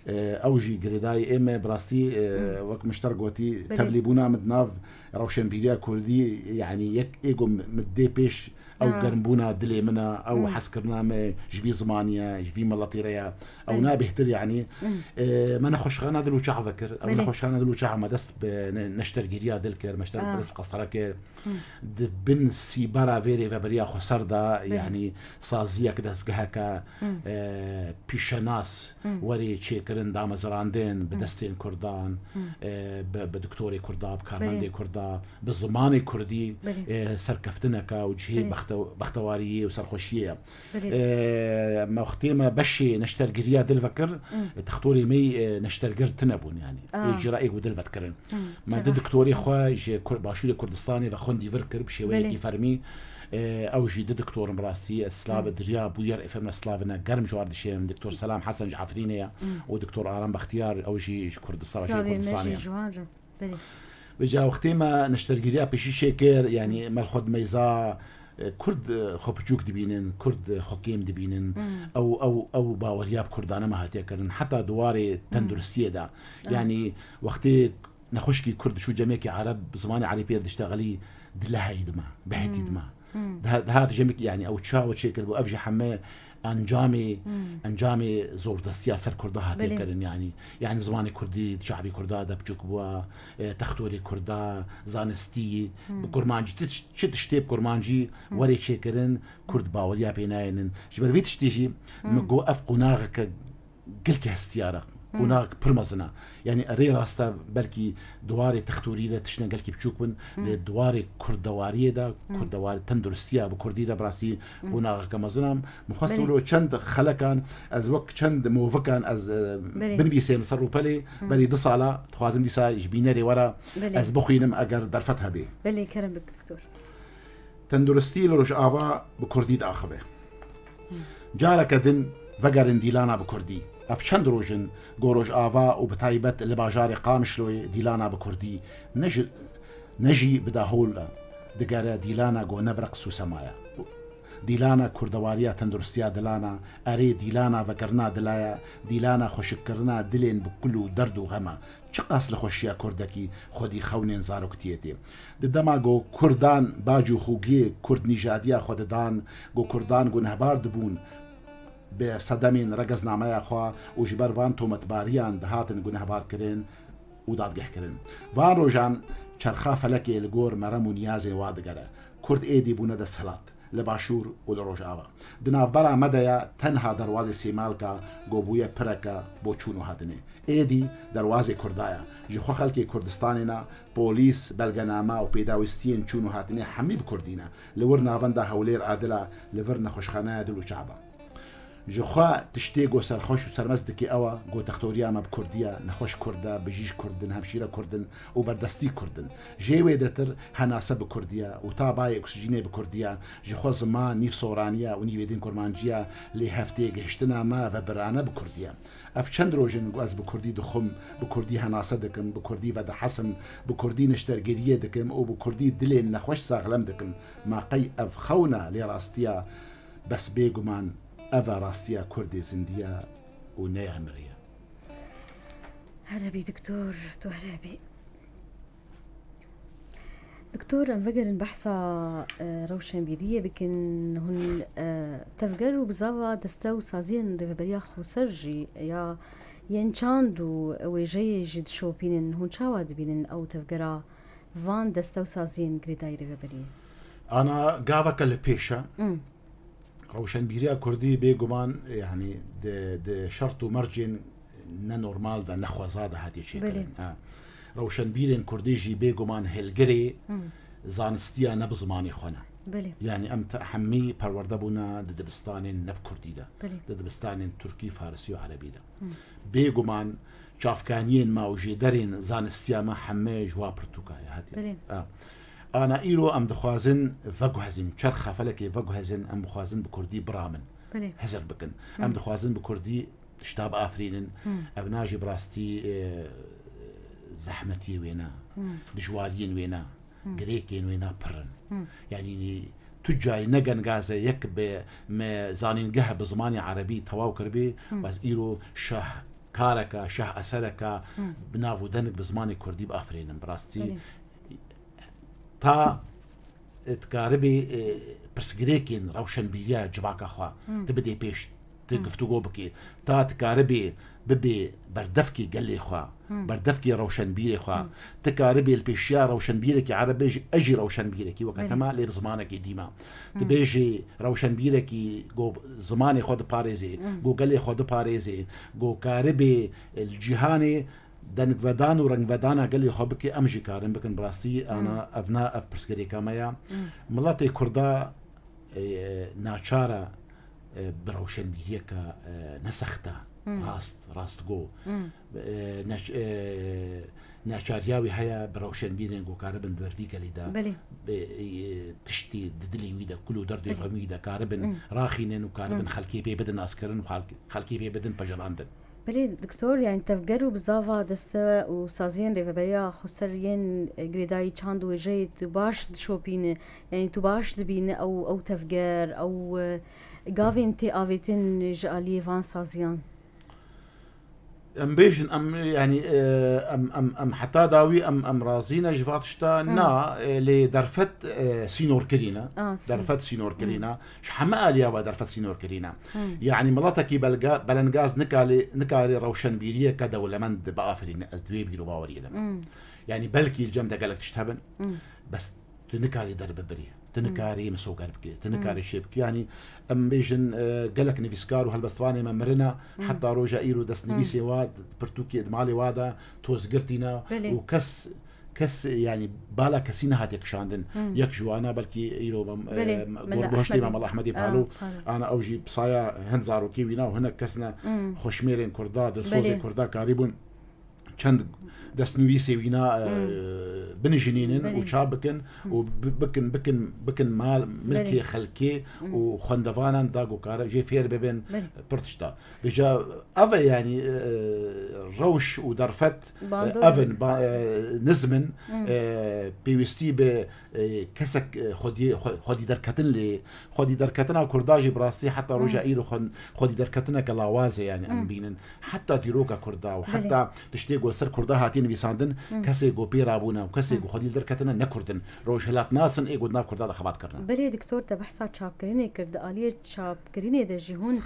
Speaker 2: اوجي قريداي اما براستي وك مشترقوتي تبليبونا مدناف روشن بيريا كردي يعني يك ايجو مدي بيش او قرنبونا دلي منا او حسكرنا ما جبي زمانيا جبي ملطيريا او نابهتر يعني ما نخش خانا دلو شع فكر او نخش خانا دلو شع ما دست نشتر جيريا دلكر مشتر بس قصرك بن سيبارا فيري فبريا خسردا يعني صازيا كده سكهكا بيشناس وري تشيكرن دام زراندين بدستين كردان بدكتوري كردا بكارمندي كردا بالزماني كردي سركفتنكا وجهي بختوارية وسرخوشية ما اختيما بشي نشتر جريا دل فكر تختوري مي نشتر جر تنبون يعني يجي رأيك ودل فكرن ما دكتوري خواج باشوري كردستاني وخوندي فركر بشوية فرمي او جي دكتور مراسي السلاف دريا بوير افهم السلافنا قرم جوار دشيم دكتور سلام حسن جعفرينيا ودكتور آرام بختيار او جي كردستان كردستانيا بجا وقتما نشتر جريا بشي شكر يعني مالخد ميزا كرد خبجوك دبينن كرد حكيم دبينن او باورياب كردانه ما هاتيكرن حتى دواري تندرسيه دا يعني وقتي نخشكي كرد شو جميكي عرب زماني علي بير دشتغلي دلها يدما بهتي دما هات جميك يعني او تشاو تشيكر بو افجي حماه انجامي زور دستيا سر كردها هاتيكرن يعني زماني كردي شعبي كردا دبجوك بوا تختوري كردا زانستي بكرمانجي تشتيب كرمانجي وري شيكرن كرد باوريا بيناينن جبر بيت تشتيجي مقو افقناغك قلك هستيارة هناك برمزنا يعني أري راستا بلكي دواري تختوري دا تشنا قلكي بشوكبن لدواري كردواري دا كردواري تندرستيا بكردي دا براسي هناك كمزنام مخصو له چند خلقان از وقت چند موفقان از بنبيسي مصرو بلي دصالا تخوازم ديسا جبيناري ورا از بخينم اگر درفتها بي
Speaker 1: بلي كرم بك دكتور
Speaker 2: تندرستي لروش آوا بكردي دا آخبه جارك دن وگرن دیلانا بکردی افچند روزن گوروج آوا و بتایبت لباجار قامشلوی دیلانا بکردی نجی بداهول دگره دیلانا گو نبرق سو سمایا دیلانا کردواریا تندرستیا دلانا اری دیلانا وگرنا دلایا دیلانا خوشکرنا دلین بکلو درد و غما چقاس لخوشیا کردکی خودی خونین زاروکتیتی ددما گو کردان باجو خوگی کرد نژادیا خوددان گو کردان گو نهبار دبون به صدمین رگز نامه خوا و جبر وان تومت باریان دهاتن گناه بار کرن و دادگه کرن وان روژان چرخا فلکی لگور مرم و نیازی وادگره کرد ایدی بونه ده سلات لباشور و لروج آوا دناف برا مدیا تنها دروازه سیمالکا گوبویه پرکا بوچونو هاتنه ایدی دروازه کردایا جخوا خلکی کردستانینا پولیس بلگنامه و پیداوستین چونو هاتنه حمی بکردینا لور ناونده هولیر عادله لور نخوشخانه دلو شعبا جخوا تشتيق وسرخوش وسرمزدكي أوا جو تختوريا ما بكرديا نخوش كردا بجيش كردن همشيرة كردن وبردستي كردن جيوي دتر هناسة بكرديا وتاباي أكسجيني بكرديا جخوا زمان نيف صورانيا ونيف دين كرمانجيا لهفتي جهشتنا ما وبرانا بكرديا اف چند روزن گو از بکردی دخم بکردی هناسه دکم بکردی ود حسن بکردی نشتر گریه دکم او بکردی دل نخوش ساغلم دکم ما قی اف خونا لراستيا بس بيگومان أفا راستيا كردي زندية ونيا مريا
Speaker 1: هربي دكتور تو هربي دكتور انفجر بحثا روشن بيرية بكن هن تفجر وبزاوا دستو سازين ريفبريا خسرجي يا ينشاندو ويجي جد شو بينن هن شاواد بينن أو تفجرا فان دستو سازين غريداي ريفبريا
Speaker 2: أنا قافك البيشة روشن بيريا كردي بيجومان يعني ده شرط ومرجن نورمال ده نخوازاده هاتي شيء روشن بيرين كرديجي بيجومان هلجري زانستیا نب زمانی خونه
Speaker 1: بله
Speaker 2: يعني ام تحمي پرورده بونا دبستان نب كردي ده
Speaker 1: بله
Speaker 2: دبستان تركي فارسي وعربي ده بيگومان چافکانین ما و جدرین زانستیا ما حمه جوا پرتوکای هاتی انا ایرو ام دخوازن فگوهزن چرخ فلکی فگوهزن ام دخوازن بکردی برامن هزر بکن ام دخوازن بکردی شتاب آفرینن ابناجی براستی زحمتی وینا دجوارین وینا گریکین وینا پرن يعني تجاري نجن غازة يك بزانين جه بزماني عربي تواو كربي بس إيرو شه كاركا شه أسركا بنافو دنك بزماني كردي بأفرين براستي تا تكاربي برسجريكين روشن بيريا جواكا خوا تبدي بيش تقفتو بكي تا تكاربي ببي بردفكي قال لي خوا بردفكي روشن بيري خوا تكاربي البيشيا روشن بيركي عربي اجي روشن بيركي وقتما لي بزمانك ديما تبيجي روشن بيركي جو زماني خود باريزي جو قال لي خود باريزي جو كاربي الجهاني دنك ودان ورنگ ودانا قال لي خبكي امجي كارم بكن براستي انا ابناء اف برسكري كامايا ملاتي كردا ناچارا بروشن بيريكا نسختا راست جو ناشارياوي هيا بروشن بيرين جو كاربن برفيكا ليدا تشتي ددلي ويدا كله درد يفهميدا كاربن راخينن وكاربن خلكي بي بدن اسكرن وخلكي بي بدن بجراندن
Speaker 1: بلي دكتور يعني تفجروا بزافا دستا وسازين ريفابريا خسرين جريداي تشاندو جاي تباش تشوبين يعني تباش دبين او تفجر او غافين تي افيتين جالي فان سازيان
Speaker 2: ام بيجن ام يعني ام حتى داوي ام رازينا جفاتشتا نا لي درفت سينور كرينا درفت سينور كرينا شحما اليا ودرفت سينور كرينا يعني ملاتكي بلنغاز نكالي روشن بيريه كدولمند بافرين ازدوي بيرو باوري يعني بلكي الجمده قالك تشتهبن بس تنكالي درب بري تنكاري مسو قلبك تنكاري شبك يعني ام بيجن قالك نيفيسكار وهالبستواني ممرنا حتى روجا ايرو دس نيفيسي واد برتوكي ادمالي وادا توز قرتينا وكس يعني بالا كسينا هاتيك شاندن يك جوانا بلكي ايرو بوشتي مام الله احمدي بحالو انا اوجي بصايا هنزارو كيوينا وهنا كسنا خوشميرين كردا دسوزي كردا كاريبون چند دست نویسی وینا بنجنینن و چابکن و بکن مال ملکی خلکی و خندوانان داگو کار جی فیر ببین پرتشتا بجا اوه يعني روش و درفت اون نزمن بيوستي ب كسك خودي دركتن لي خودي دركتنا كرداجي براستي حتى رجع ايرو خودي دركتنا كلاوازه يعني ام بينن حتى ديروكا كردا وحتى تشتيغو سر كردا هاتين بيساندن كسي جو بيرابونا وكسي جو خودي دركتنا نكردن روش هلات ناسن اي قدنا كردا خبات كرنا
Speaker 1: بلي دكتور تبحثا چاپ کرینه کرد آلیه چاپ کرینه ده جهون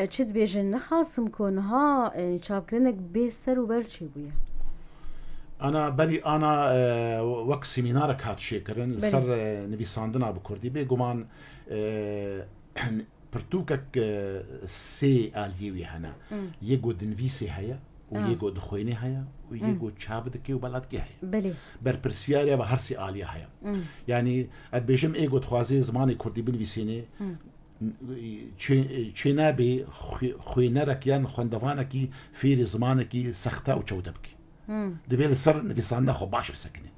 Speaker 1: چد بیجن نخاسم کنها چاپ کرینه بسر و برچی بویا
Speaker 2: انا بلي انا وقت سيمينارك هات شيكرن سر نفيساندنا بكردي بيغمان برتوكك سي اليوي هنا يجو دنفيسي هيا ويجو دخويني هيا ويجو تشابدكي وبلدكي هيا
Speaker 1: بلي
Speaker 2: برسياريا بهرسي اليا هيا يعني ادبيجم ايجو تخوازي زماني كردي بنفيسيني چينابي خوينركيان خوندوانكي في زمانكي سختا وچودبكي دبي السر نفيسانا خو باش بسكنه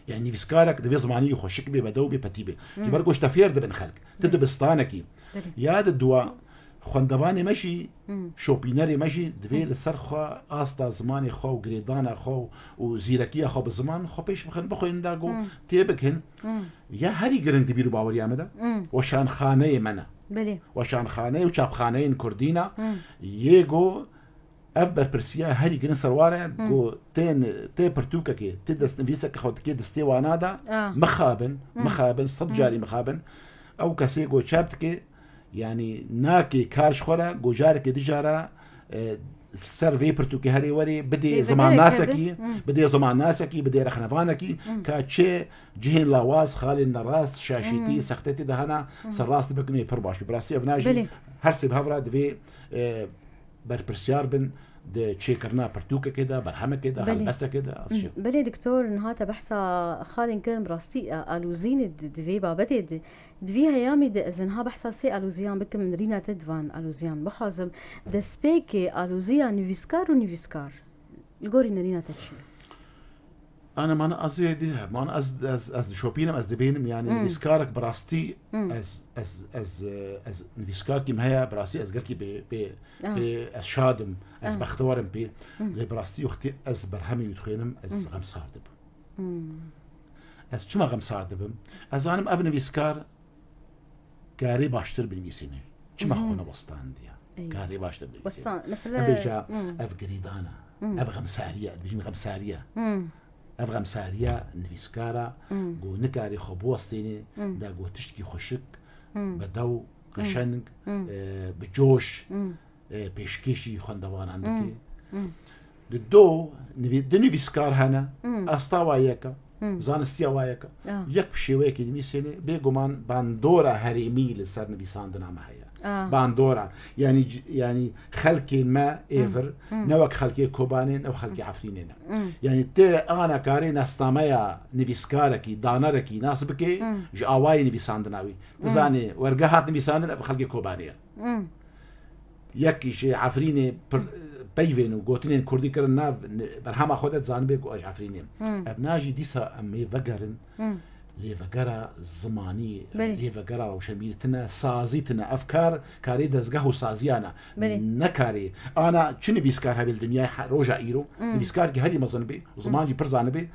Speaker 2: يعني نفيسكارك دبي زماني خو شكبي بدوبي بتيبي يبرقوش تفير دبن خلق تبدا بستانكي يا الدوا خوندواني ماشي شوبينري ماشي دبي السر خو استا زماني خو غريدانا خو وزيركيه خو بزمان خو بيش بخن بخو انداغو تيبكن يا هري جرن دبيرو باوري امدا وشان خانه منا
Speaker 1: بلي
Speaker 2: وشان خانه وشاب خانين كردينا ييغو أفبر برسيا هاري جن سروارة جو تين برتوكا كي تدس نفيسا كخود كي دستي وانادا مخابن صد جاري مخابن أو كسي جو شابت كي يعني ناكي كارش خورا جو جاري كي دجارة سر في برتوكي هاري وري بدي زمان ناسكي بدي رخنفانكي كاتشي جهين لاواز خالي النراس شاشيتي سختتي دهنا سراست بكني برباش براسي افناجي هرسي بهفرا دفي برپرسیار بن ده چه کرنا پرتوکه كده برهمه كده هلبسته كده
Speaker 1: بلي دكتور نهاتا بحثا خالين كلم راستي الوزين دفي بابتي دفي هيامي زنها بحثا سي الوزيان بكم من رينا تدفان الوزيان بخازم دسبيكي الوزيا نيفيسكار ونيفيسكار الجوري نرينا تشي
Speaker 2: انا ما انا ازيدي ما انا از شوبينم از دبينم يعني نيفيسكارك براستي از نيفيسكار كيم هيا براستي از قالكي ب از شادم از بختوارم بي لبراستي وختي از برهمي يتخينم از غمسار دب از چما غمسار دبم از انم اف نيفيسكار كاري باشتر بنيسيني چما خونا بستان ديا كاري باشتر
Speaker 1: بستان مثلا
Speaker 2: افجا اف قريدانا اف غمساريه بيجي غمساريه افغام ساريا نفيسكارا جو نكاري خبوستيني دا جو تشتكي خشك بدو قشنق بجوش بيشكيشي خندوان عندك دو نفيسكار هنا استوايكا زانستيا وايكا يك بشيويكي دميسيني بيغمان باندورا هريمي لسر نفيساندنا معايا باندورا يعني خلقي ما ايفر نوك خلقي كوبانين او خلقي عفرينين يعني تي انا كاري نستاميا نيفيسكاركي دانركي ناسبكي جاواي نيفيساندناوي تزاني ورقهات نيفيساندن خلقي كوبانيا يكي شي عفريني بيفين وقوتنين كردي كرن ناف برهما خودت زانبك واج عفرينين ابناجي ديسا امي فقرن لي فقرا زماني لي فقرا روشنبيلتنا سازيتنا افكار كاري دزقه سازيانا نكاري انا تشني فيسكار هاي الدنيا روجا ايرو فيسكار كي هدي مزنبي وزماني برزانبي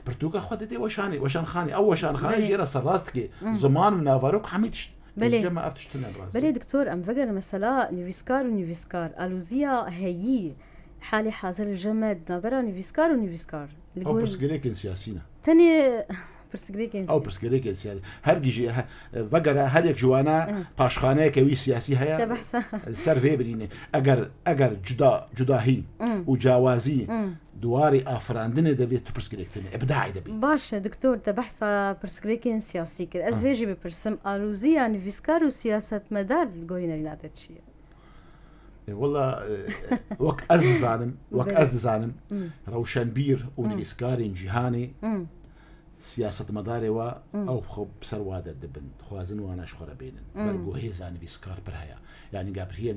Speaker 2: برتوكا خودتي وشان خاني او وشان خاني جيرا سراستكي زمان نافاروك حميتش
Speaker 1: بلي دكتور ام فقر مثلا نيفيسكار ونيفيسكار الوزيا هي حالي حاضر الجمد نابرا نيفيسكار ونيفيسكار
Speaker 2: او برسكريكن سياسينا
Speaker 1: تاني برسكريكن
Speaker 2: او برسكريكن سياسي هرجي فقر هذيك جوانا باشخانه كوي سياسي هيا السيرفي بريني اگر جدا هي وجوازي دواري افراندن دبيت برسكريكتن ابداعي دبي
Speaker 1: باش دكتور تبحث برسكريكن سياسي كر از فيجي ببرسم الوزيا نيفيسكار وسياسه مدار الجورينا ريناتشي
Speaker 2: والله وك از زانم روشنبير ونيفيسكارين جهاني سياسة مداري أو خب سروادة دبن خوازن وانا شخورة بينن برقو هيزا نيفيسكار برهايا يعني قابرية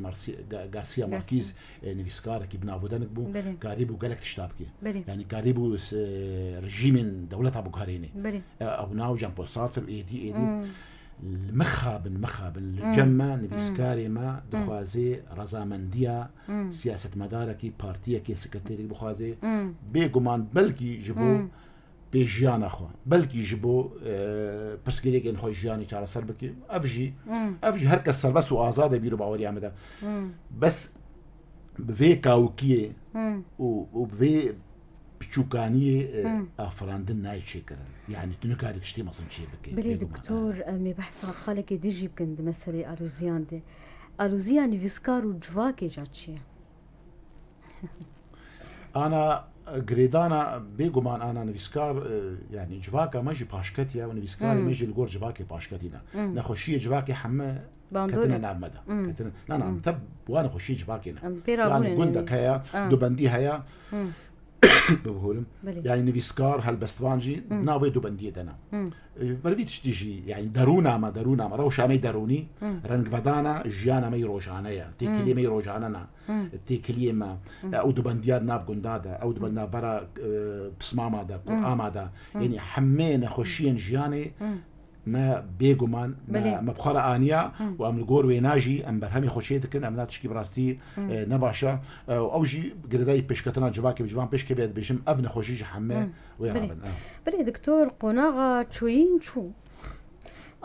Speaker 2: غارسيا ماركيز نيفيسكار كي بنافودانك بو قاريبو قالك تشتابكي يعني قاريبو رجيم دولة أبو كاريني أو ناو جامبو سارتر إيدي مخابن الجمع نيفيسكاري ما دخوازي رزامندية سياسة مداركي بارتية كي سكرتيري بخوازي بيقومان بلكي جبو بيجيان أخو بلكي جبو برسكريك إن خوي جياني شارع سربكي أفجي هركس سر بس وآزاد بيرو باوري عمدا بس بفي كاوكية وبفي بشوكانية أفراندن ناي شكرا يعني تنكاري تشتي مصن شيء بكي
Speaker 1: بلي دكتور مي بحث خالك ديجي بكند مسألة ألوزيان دي ألوزيان نيفيسكار وجواكي جاتشي
Speaker 2: أنا قريدانا بيقومان أنا نيفيسكار يعني جواكا ماجي باشكتيا ونيفيسكار ماجي الجور جواكي باشكتينا نخشي جواكي حمى كتنا نعمدا كتنا نعم تب وانا خشي جواكينا يعني قندك هيا دوبندي هيا بقولهم يعني نيفيسكار هالبستوانجي ناوي دوبندي دنا بريتش تيجي يعني دارونا ما روش عمي داروني رنگ ودانا جيانا مي روجانيا تيكلي مي روجاننا تيكلي ما او دوبندياد ناف قندادا او دوبندنا برا بسماما دا قرآما دا يعني حمين خشين جياني ما بيجومان ما بخارة آنية وأم الجور ويناجي أم برهمي خشيتكن أم لا تشكي براستي نباشا أو جي قرداي بيشكتنا جواكي بجوان بيشكي بيد بيجم أبن خشيج حمى ويرابن
Speaker 1: بلي دكتور قناغة تشوين شو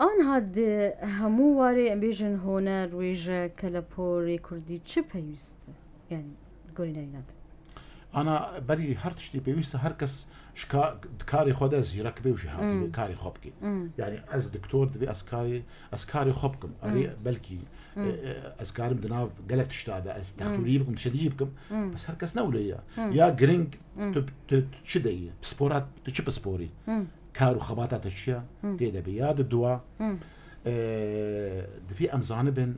Speaker 1: آن هاد همو واري بيجن هنا رويجا كالابوري كردي تشب هيوست يعني قولي ناينات
Speaker 2: أنا بري هرتشتي بيوست هركس شكا كاري خود از يركبي وجهاتي كاري خبكي يعني از دكتور دبي اسكاري خبكم اري بلكي اسكاري بدنا قالك تشتاده از دكتوري بكم تشديبكم بس هركس نوليا يا جرينج تشدي سبورات تشب سبوري كارو خباتات الشيا تيدا بياد الدواء في امزانبن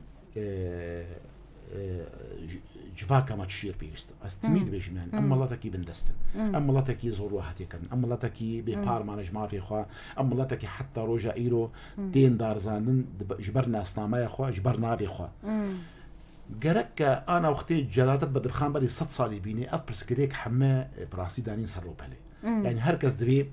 Speaker 2: جواكا ما تشير بيست استميد بيجمان اما الله تكي بندستن اما الله تكي زورو هاتيكن اما الله تكي ببار ما نجمع في خوا اما الله تكي حتى روجا ايرو تين دار زاندن جبرنا اسناما يا خوا جبرنا في خوا جرك انا وقتي جلالة بدر خان بري 6 صالي بيني اف برسكريك حما براسي دانين سرو بالي يعني هركز دبي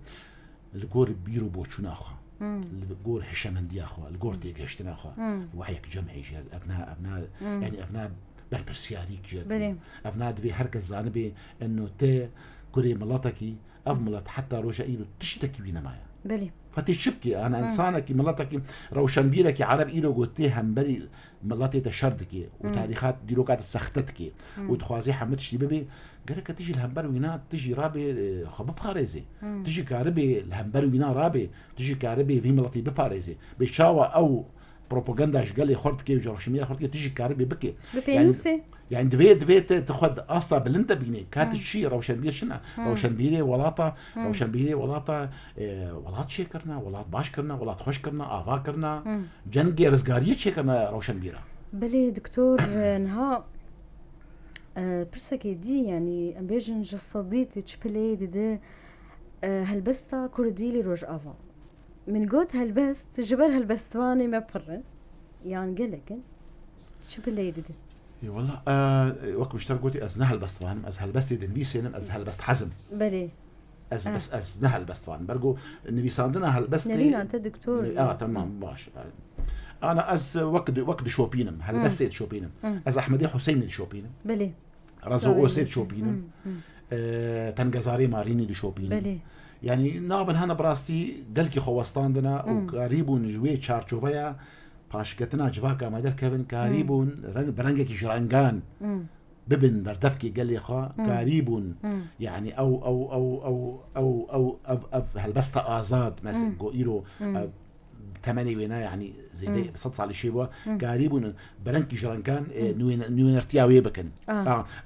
Speaker 2: الجور بيرو بوچنا خوا الجور هشامندي خوا الجور تيجشتنا خوا وحيك جمعي جل ابناء يعني ابناء بربرسياريك جد ابناء دبي هركز زانبي انه تي كوري ملاتكي اف ملات حتى روجا ايرو تشتكي بينا معايا
Speaker 1: بلي
Speaker 2: فتشبكي انا انسانك ملاتكي روشنبيرك عرب ايرو قلتي همبري ملاتي تشردكي وتاريخات ديروكات سختتكي وتخوازي حمتش بيبي قالك تيجي الهمبر وينا تيجي رابي خبب خارزي تيجي كاربي الهمبر وينا رابي تيجي كاربي في ملاتي بباريزي بشاوة او بروباغندا قال لي خرطكي وجرشميه خرطكي تيجي كاربي بكي يعني دفي تاخذ اصلا بلندا بيني كانت شيء روشنبير شنا روشنبيري ولاطه روشنبيري ولاطه ولات شيكرنا ولات باشكرنا ولات خوشكرنا افاكرنا جنگي رزغاريه شيكرنا روشنبيرا
Speaker 1: بلي دكتور نها برسكي دي يعني امبيجن جصديتي تشبلي دي هلبستا كرديلي روج افا من قوت هلبست جبر هلبستواني ما برن يعني قلك تشبلي دي
Speaker 2: والله وقت مشترك قلتي از نهل بستوان از هلبستي دنبيسينم از هلبست حزم
Speaker 1: بلي
Speaker 2: بس از نهل بستوان برجو نبيساندنا هلبستي
Speaker 1: نرينا انت دكتور
Speaker 2: تمام باش انا از وقت شوبينم هلبستي شوبينم از احمدي حسين شوبينم
Speaker 1: بلي
Speaker 2: رازو اوسيد شوبينم تنجزاري ماريني دي شوبينم
Speaker 1: بلي
Speaker 2: يعني نابل هنا براستي قلكي خوستاندنا وقريبون جوي تشارچوفيا پاشکتنا جواکا مادر کردن کاریبون برنگکی جرانگان ببن بردفکی قال خا كاريبون يعني او هالبسطة آزاد مثلا قويرو ثمانية وينا يعني زي ده بصدص على الشيبة كاريبون برنكي جرانكان نيونرتياوي بكن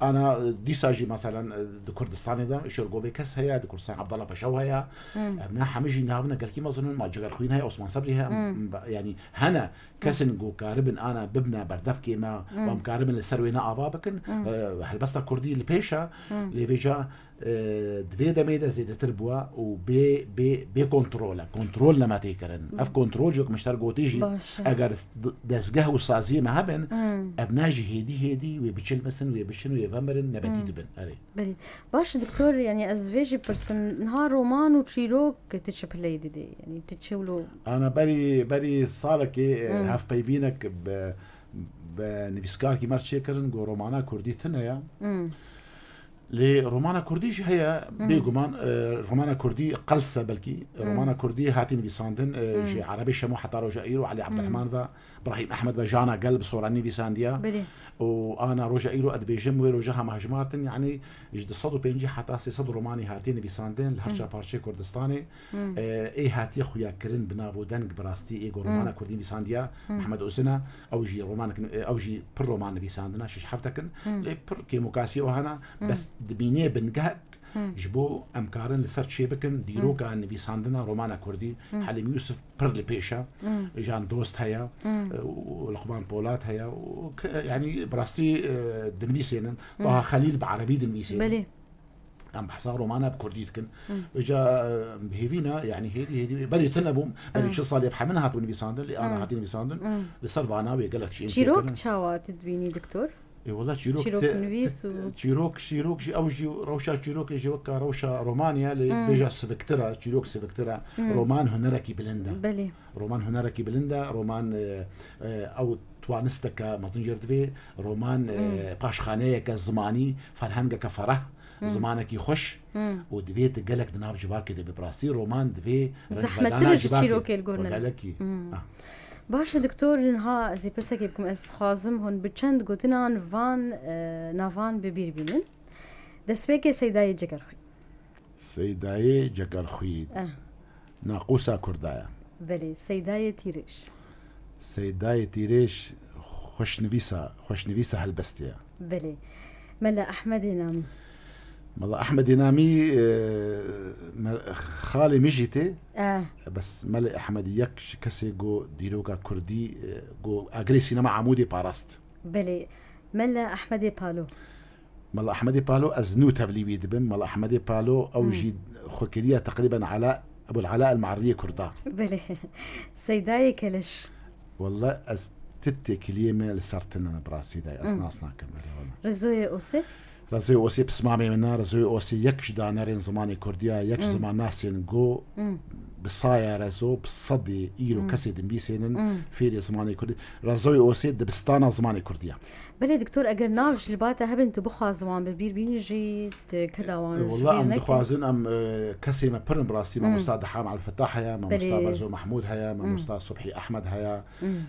Speaker 2: أنا دي ساجي مثلا كردستاني ده شرقوبي كس هيا كردستان عبد الله باشاو هيا ابناء حمجي نافنا قال كي مظنون ما جگر خوين هيا عثمان صبري هيا يعني هنا كسن جو كاربن أنا ببنا بردف كيما وام كاربن لسروينا آبا بكن هالبسطة كردي البيشا لفيجا دوی دمیده زیده تربوا و بی کنترول نما تیکرن اف کنترول جو که مشتر گوتیجی اگر دستگاه و سازی ما هبن ابناجی هدی و بچل مثلا و بچن و یفهمرن نبتی دبن
Speaker 1: بله باش دكتور يعني از فيجي برسن نهار رومان و تشيروك تتشبلي دي يعني تتشولو
Speaker 2: انا بري صاركي هاف بيبينك بنبيسكار كي مارشي كرن جو رومانا كردي تنيا لي رومانا كردي هي بيجمان رومانا كردي قلصة بلكي رومانا كردي هاتين بيساندن جي عربي شمو حتى روجا ايرو علي عبد الرحمن ذا ابراهيم احمد وجانا قلب صوراني بيسانديا وانا روجا ايرو اد بيجم وروجاها مهجمارتن يعني جد صدو بينجي حتى صد روماني هاتين بيساندن الهرشا بارشي كردستاني اي هاتي خويا كرن بنافو دنگ براستي اي رومانا كردي بيسانديا محمد اوسنا او جي رومان او جي بر رومان بيساندنا شش حفتكن لي بر كيموكاسي وهنا بس دبيني بنجهك جبو امكارن لسر شيبكن ديرو كان بيساندنا رومانا كردي حليم يوسف بر لبيشا جان دوست هيا ولقمان بولات هيا يعني براستي دنبيسين طه خليل بعربي دنبيسين
Speaker 1: بلي
Speaker 2: ام بحصا رومانا بكرديتكن اجا بهيفينا يعني هيدي بري تنبو بري شو صار يفهمنا هاتون بيساندن اللي انا هاتين بيساندن لسرفانا وقالت شيء
Speaker 1: شيروك تشاوا تدبيني دكتور
Speaker 2: اي والله شيروك
Speaker 1: نفيس
Speaker 2: شيروك جي او جي روشا شيروك جي وكا روشا رومانيا اللي بيجا سفكترا شيروك سفكترا رومان هنركي بلندا
Speaker 1: بلي
Speaker 2: رومان هنركي بلندا رومان او توانستك مازنجر دفي رومان باشخانه كزماني فرهنگ كفره زمانك يخش ودفي تقلك دناف جواكي دي براسي رومان دفي
Speaker 1: زحمه ترج شيروك الجورنال
Speaker 2: قالكي
Speaker 1: باش دكتور نها زي برسكي بكم از خازم هون بچند گوتنان وان نافان ببيربينن دسبيك سيداي جگرخوي
Speaker 2: سيداي جگرخوي ناقوسا كردايا
Speaker 1: بلي سيداي تيريش
Speaker 2: سيداي تيريش خوشنويسا هلبستيا
Speaker 1: بلي ملا احمد نامي
Speaker 2: ملا احمد نامي خالي مجيتي بس ملا احمد يك كسي جو ديروكا كردي جو اغري سينما عمودي باراست
Speaker 1: بلي ملا أحمدي بالو
Speaker 2: ملا أحمدي بالو از نو تبلي بيدبن ملا أحمدي بالو أو جيد خكرية تقريبا على أبو العلاء المعرية كردا
Speaker 1: بلي سيداي كلش
Speaker 2: والله از تتي كلمة لسرتنا براسي داي أصنا كمل
Speaker 1: رزوي أوسي
Speaker 2: رزوي أوسي بسمامي منا رزوي أوسي يكش دانرين زماني كرديا يكش زمان ناسين جو بصايا رزو بصدي إيرو كسي دنبيسينن فيري زماني كردي رزوي أوسي دبستانا زماني كرديا
Speaker 1: بلي دكتور أجر نافش لباتا هبن تبخوا زمان بالبير بينجي كداوان
Speaker 2: والله أم دخوازن أم كسي ما برن براسي ما مستعد حام على الفتاح هيا ما مستعد برزو محمود هيا ما مستعد صبحي أحمد هيا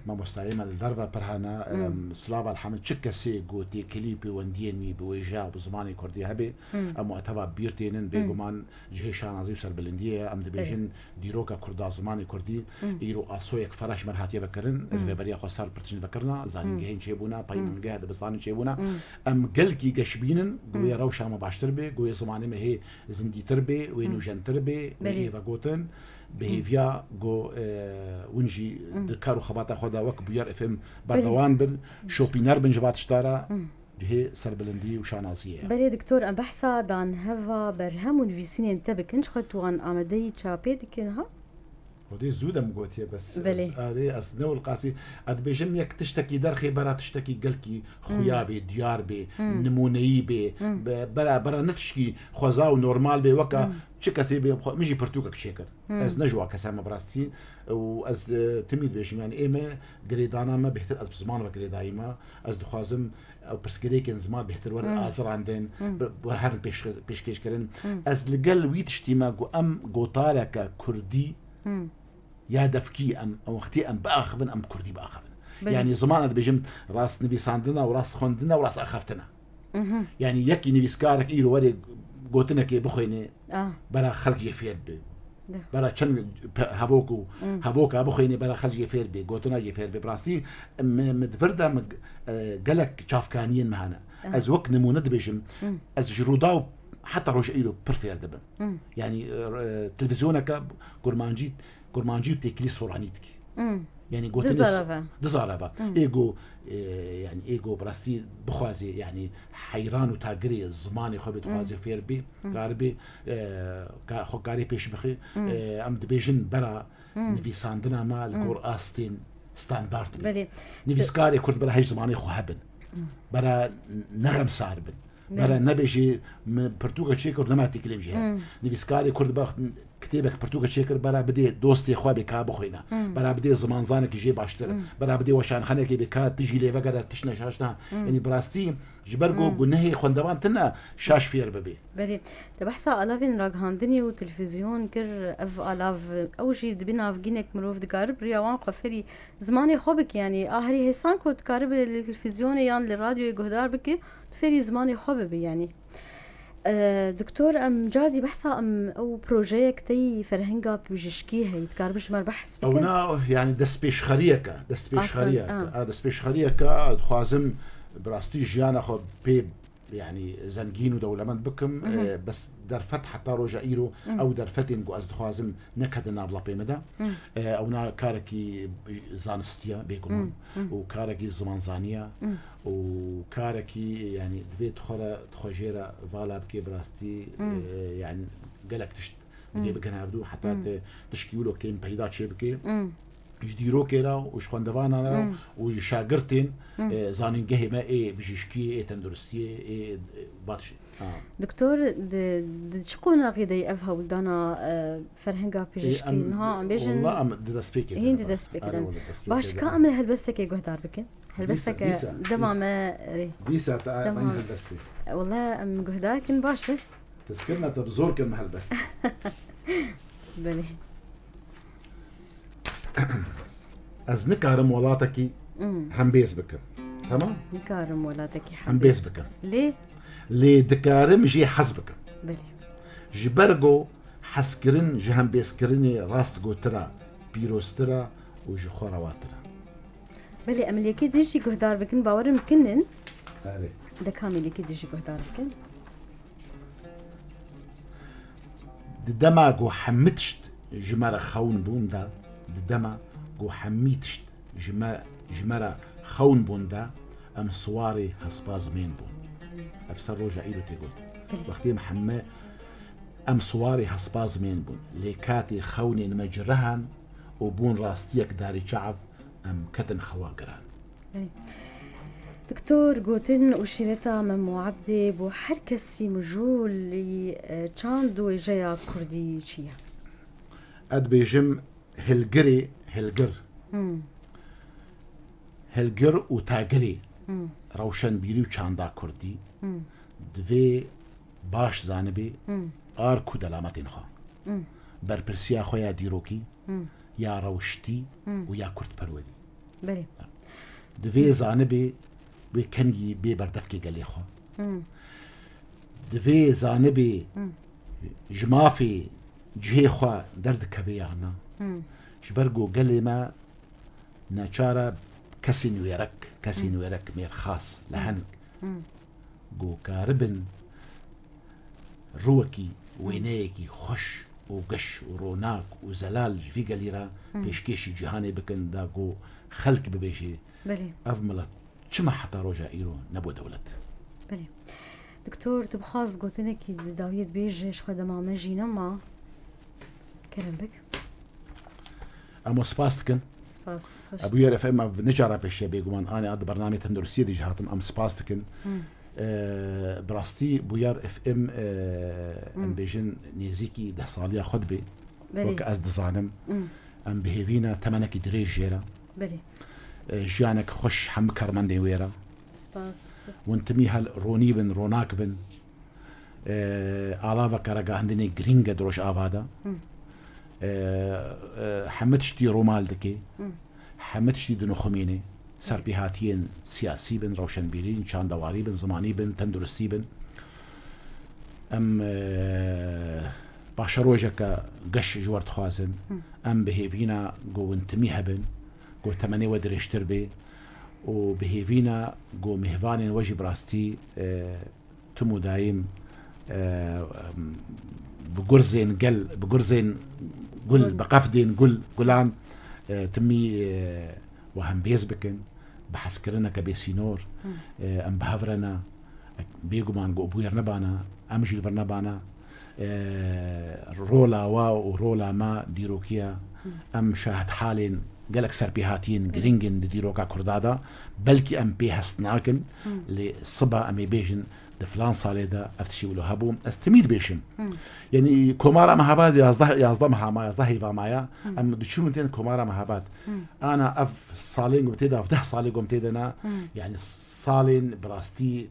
Speaker 2: ما مستعد ما الدربة برهنا سلافا الحمد شكسي قوتي كليبي ونديني بوجا بزماني كردي هبي أم وقتها بيرتينن بيجومان جهشان عزيز سر بلندية أم دبيجن ديروكا كردا زماني كردي إيرو أسويك فرش مرهاتي بكرن الفبريا خسار برتشين بكرنا زانين جهين شيبونا باين جه دبستاني شيبونا أم قلكي قشبينن قوي روشة ما باشتر بي قوي زماني ما هي زندي تربي وينو جن تربي وهي فقوتن بهيفيا جو ونجي دكارو خباطة خدا وك بيار افم بردوان بن شوبينر بن جوات شتارا جهه سربلندي وشانازيه
Speaker 1: بلي دكتور ام بحثا دان هفا برهمون فيسينين تبكنش خطوان آمدهی چاپی دکنها؟
Speaker 2: ودي زودم قوتي بس
Speaker 1: بلي
Speaker 2: از نو القاسي اد بيجم يك تشتكي درخي برا تشتكي قلكي خويابي ديار بي نموني بي برا نتشكي خوزاو نورمال بي وكا تشكسي بي ميجي برتوكك شيكر از نجوا كسام براستي واز تميد بيجم يعني ايما قريدانا ما بيحتر از بزمان وقريدايما از دخوازم او برسكريكن زمان بيحتر ور ازر عندن هر بيشكيش كرن از لقل ويتشتيما قو ام قوطارك كردي يا دفكي ام وقتي ام باخذن ام كردي باخذن يعني زمان بيجم راس نبي ساندنا وراس خوندنا وراس اخفتنا يعني يكي نبي سكارك ايرو وري قوتنا كي بخيني برا خلق يفير بي برا چن هاوكا بخيني برا خلق يفير بي قوتنا يفير بي براستي مدفردا قالك شافكانيين معنا از وك نمونه بيجم از جروداو حتى روش ايرو برفير دبن يعني تلفزيونك كورمانجي تكلي صورانيتك يعني قلت دزارفا ايجو يعني ايجو براستي بخوازي يعني حيران وتاجري زماني خبي بخوازي فيربي غاربي خو غاري بيش بخي ام دبيجن برا نبي ساندنا ما الكور استين ستاندارد نبي سكاري كنت برا هاي زماني خو هبن برا نغم ساربن برا نبيجي برتوغا تشيكر نماتي كليم جهه نبي سكاري كرد بخ كتابك برتوغا تشيكر برا بدي دوستي خوابي كا بخوينا برا بدي زمان زانك يجي باشتر برا بدي وشان خانك بكا تجي لي فقره تشنا شاشنا يعني براستي جبرغو قنهي خوندوان تنا شاش فير ببي
Speaker 1: بري تبحثا الافين راغهاندني وتلفزيون كر اف الاف اوجي دبنا في جينك مروف دكارب ريوان قفري زماني خوبك يعني اهري هسان كنت كارب التلفزيون يعني الراديو يقهدار بك تفري زماني خوبي يعني دكتور ام جادي بحثا ام او بروجيك تي فرهنجا بيجشكي هي تكاربش مر بحث
Speaker 2: او نا يعني دسبيش خريكا دسبيش خريكا خوازم براستي جانا خو بي يعني زنجين ودولمن بكم بس درفت حتى روجا ايرو او درفتين جو از خوازم نكدنا بلا بيمدا او نا كاركي زانستيا بيكم وكاركي زمان زانيا وكاركي يعني دبيت خورا تخجيرا فالا بكي براستي يعني قالك تشت دي بكنا عبدو حتى تشكيولو كيم بيدات شبكي يديرو كيرا وشخوندوانا وشاغرتين زانين جهه ما اي بجشكي اي تندرستي اي باتش
Speaker 1: دكتور شقونا غيدي افها ولدانا فرهنجا بجشكي نها ام بيجن
Speaker 2: والله ام دي سبيك
Speaker 1: هين دي سبيك باش كامل هلبسك يقهدار بك هلبسك دما ما
Speaker 2: ديسا تا من هلبستي
Speaker 1: والله ام قهدار كن باش
Speaker 2: تذكرنا تبزور كن هلبست
Speaker 1: بلي
Speaker 2: از نكارم ولاتكي هم بيز بك تمام
Speaker 1: نكارم ولاتكي
Speaker 2: هم بيز بك
Speaker 1: ليه
Speaker 2: دكارم جي حسبك
Speaker 1: بلي
Speaker 2: جبرغو حسكرن جهم بيسكرني راست غوترا بيروسترا وجي خورواترا
Speaker 1: بلي املي كي ديجي قهدار بكن باور مكنن
Speaker 2: علي
Speaker 1: دكامل كي ديجي قهدار بكن
Speaker 2: دماغو حمتشت جمرة خون بوندا دما جو حميتشت جمرة خون بوندا ام صواري هسباز مين بون افسر روجا ايلو تيقول وقتي محمد ام صواري هسباز مين بون ليكاتي خوني مجرهن وبون راستيك داري شعب ام كتن خواقران.
Speaker 1: دكتور قوتن وشيرتا ممو عبدي بو حركسي مجول لي تشاندو جايا كردي شيا
Speaker 2: اد بيجم هلقري هلقر هلقر وتاقري روشن بيري وچاندا كردي دوی باش زانبي آر كو دلامتين خوا برپرسيا خويا ديروكي يا روشتي ويا كرد پروري
Speaker 1: بلي
Speaker 2: دوی زانبي بكنجي بي بردفكي قالي خوا دوی زانبي جمافي جهي خوا درد كبيانا شبرقو قالي ما ناچارا كسي نويرك مير خاص لهنك قو كاربن روكي وينيكي خش وقش وروناك وزلال في قليرا بيشكيشي جهاني بكن دا قو خلق ببيشي
Speaker 1: بلي
Speaker 2: أفملت شما حتى روجا إيرو نبو دولت
Speaker 1: بلي دكتور تبخاز قوتنكي داويد بيجيش خدما مجينا ما كلام بك
Speaker 2: أمو سباستكن
Speaker 1: سباس
Speaker 2: أبويا رفع نجارة بشي بيقومان أنا عاد برنامج تندرسية دي جهاتم أم سباستكن براستي بويار اف ام ام بيجن نيزيكي 10 صالية خطبة وك از دزانم ام بهيفينا تمنكي دريج جيرا
Speaker 1: بلي
Speaker 2: جانك خش حم كرمندي ويرا
Speaker 1: سباس
Speaker 2: وانتمي هال روني بن روناك بن آلافا كارقا هندني جرينجا دروش آفادا حمتشتي رومال دكي حمتشتي دنو خميني سربيهاتين سياسي بن روشن بيرين شان دواري بن زماني بن تندرسي بن ام باشروجك قش جورت خوازن ام بهيفينا قو انتميها بن قو تمني ودريشتر بي وبهيفينا قو مهفانين وجي براستي تمو دايم بقرزين قل بقفدين قلان تمي وهم بيزبكن بحسكرنا كبيسينور ام بهفرنا بيقومان قو بوير نبانا ام جيلفر نبانا رولا واو ورولا ما ديروكيا ام شاهد حالين قالك سربيهاتين جرينجن ديروكا كردادا بلكي ام بيهستناكن لصبا امي بيجن دفلان صاليدا افتشي ولو هبو استميد بيشم يعني كومارا مهابات يازده مهاما يازده هيفا مايا ام دشون انتين كومارا مهابات انا اف صالين قمتيدا اف 10 صالين قمتيدنا يعني صالين براستي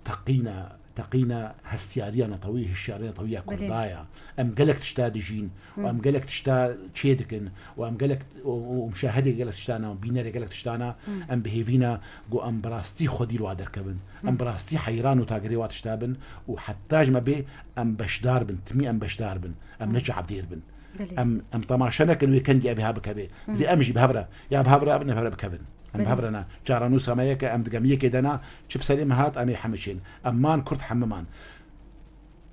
Speaker 2: تقينا هستياريانا طويه الشارين طويه كردايا ام قالك تشتا دجين وام قالك تشتا تشيدكن وام قالك ومشاهدي قالك تشتانا وبيناري قالك تشتانا ام بهيفينا قو ام براستي خدير وادر كبن ام براستي حيران وتاقري واتشتابن وحتاج ما بي ام بشدار بن تمي ام بشدار بن ام نجع بدير بن ام طماشنك انو يكن جي ابي بكبي في امجي بهبره يا بهبره ابن بهبره بكبن ام بهبرنا جارانو سمايك ام دقميه كدنا شب سليم هات امي حمشين امان كرت حممان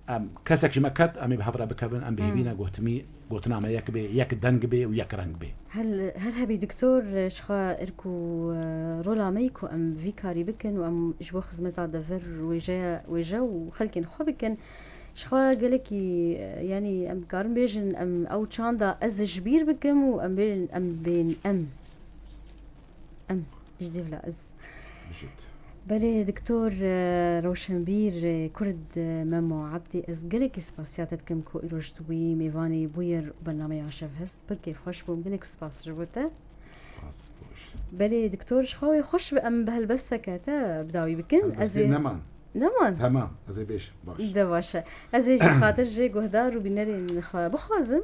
Speaker 2: ام كسك جمكت امي بهبره بكبن ام بهبينا قوتمي قوتنا ما يكبي يك دنج بي ويك رنج بي
Speaker 1: هل هبي دكتور شخا اركو رولا ميكو ام فيكاري بكن وام جوا خدمه دفر وجا وخلكن خو بكن شخوا قالكي يعني ام كارن بيجن ام او تشاندا از جبير بكم وام بين ام جدي ولا از بلي دكتور روشنبير كرد ممو عبدي از قالك سباسياتكم كو إيروجتوي ميفاني بوير برنامج عشف هست بركيف خوش بوم قالك سباس جبوته
Speaker 2: سباس بوش
Speaker 1: بلي دكتور شخوي خوش بأم بهالبسكة تا بداوي بكن أزي نمان
Speaker 2: تمام أزي بيش باش
Speaker 1: ده باشا أزي شي خاطر جي قهدار وبيناري بخازم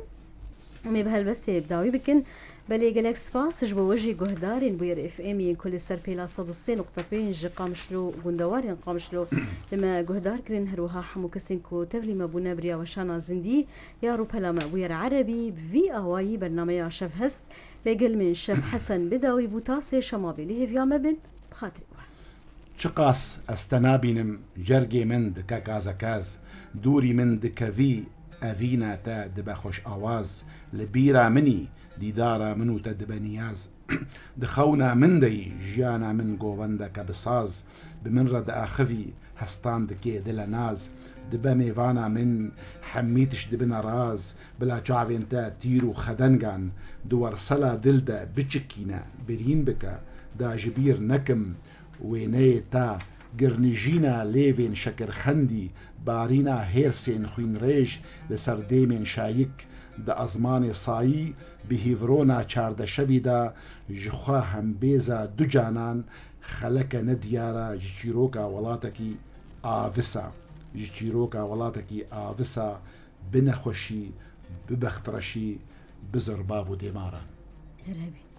Speaker 1: مي بهالبسة بداوي بكن بلي قالك سباس جبو وجهي قهدارين بوير اف ام كل سربيلا صدوسي نقطة بين جي قامشلو قندوارين قامشلو لما قهدار كرين هروها حمو كسينكو تفلي ما بونا بريا وشانا زندي يا روبا لما بوير عربي بفي اواي برنامج شف هست لقل من شف حسن بداوي بوتاسي شمابي ليه فيا مبن بخاطري
Speaker 2: شقاس استنابينم جرجي من دكا كازاكاز دوري من دكافي أفينا تا دبا خوش آواز لبيرا مني دیدارە من و تە دبە نیاز دخەونە من دەی ژیانە من گۆڤەندەکە بساز بمن ڕە دەئاخەوی هەستان دکێ دلە ناز دبە میێوانە من حەمیتش دبنە ڕاز بلا چاوێنتە تیر و خەدەنگان دووەرسەلا دلدە بچکینە برین بکە داژبیر نەکم وێنەیە تا گرنیژینە لێوێن شەکرخەندی بارینە هێرسێن خوین ڕێژ لەسەر دێمێن شایک دە ئەزمانێ سایی بهیڤرۆنا چاردە شەویدا ژخوا هەمبێزە دووجانان خەلەکە نەدیارە ji çîroka welatekî avisa ji çîroka welatekî avisa bi nexweşî bi bextreşî bi zerbav û dêmaran.
Speaker 1: هربي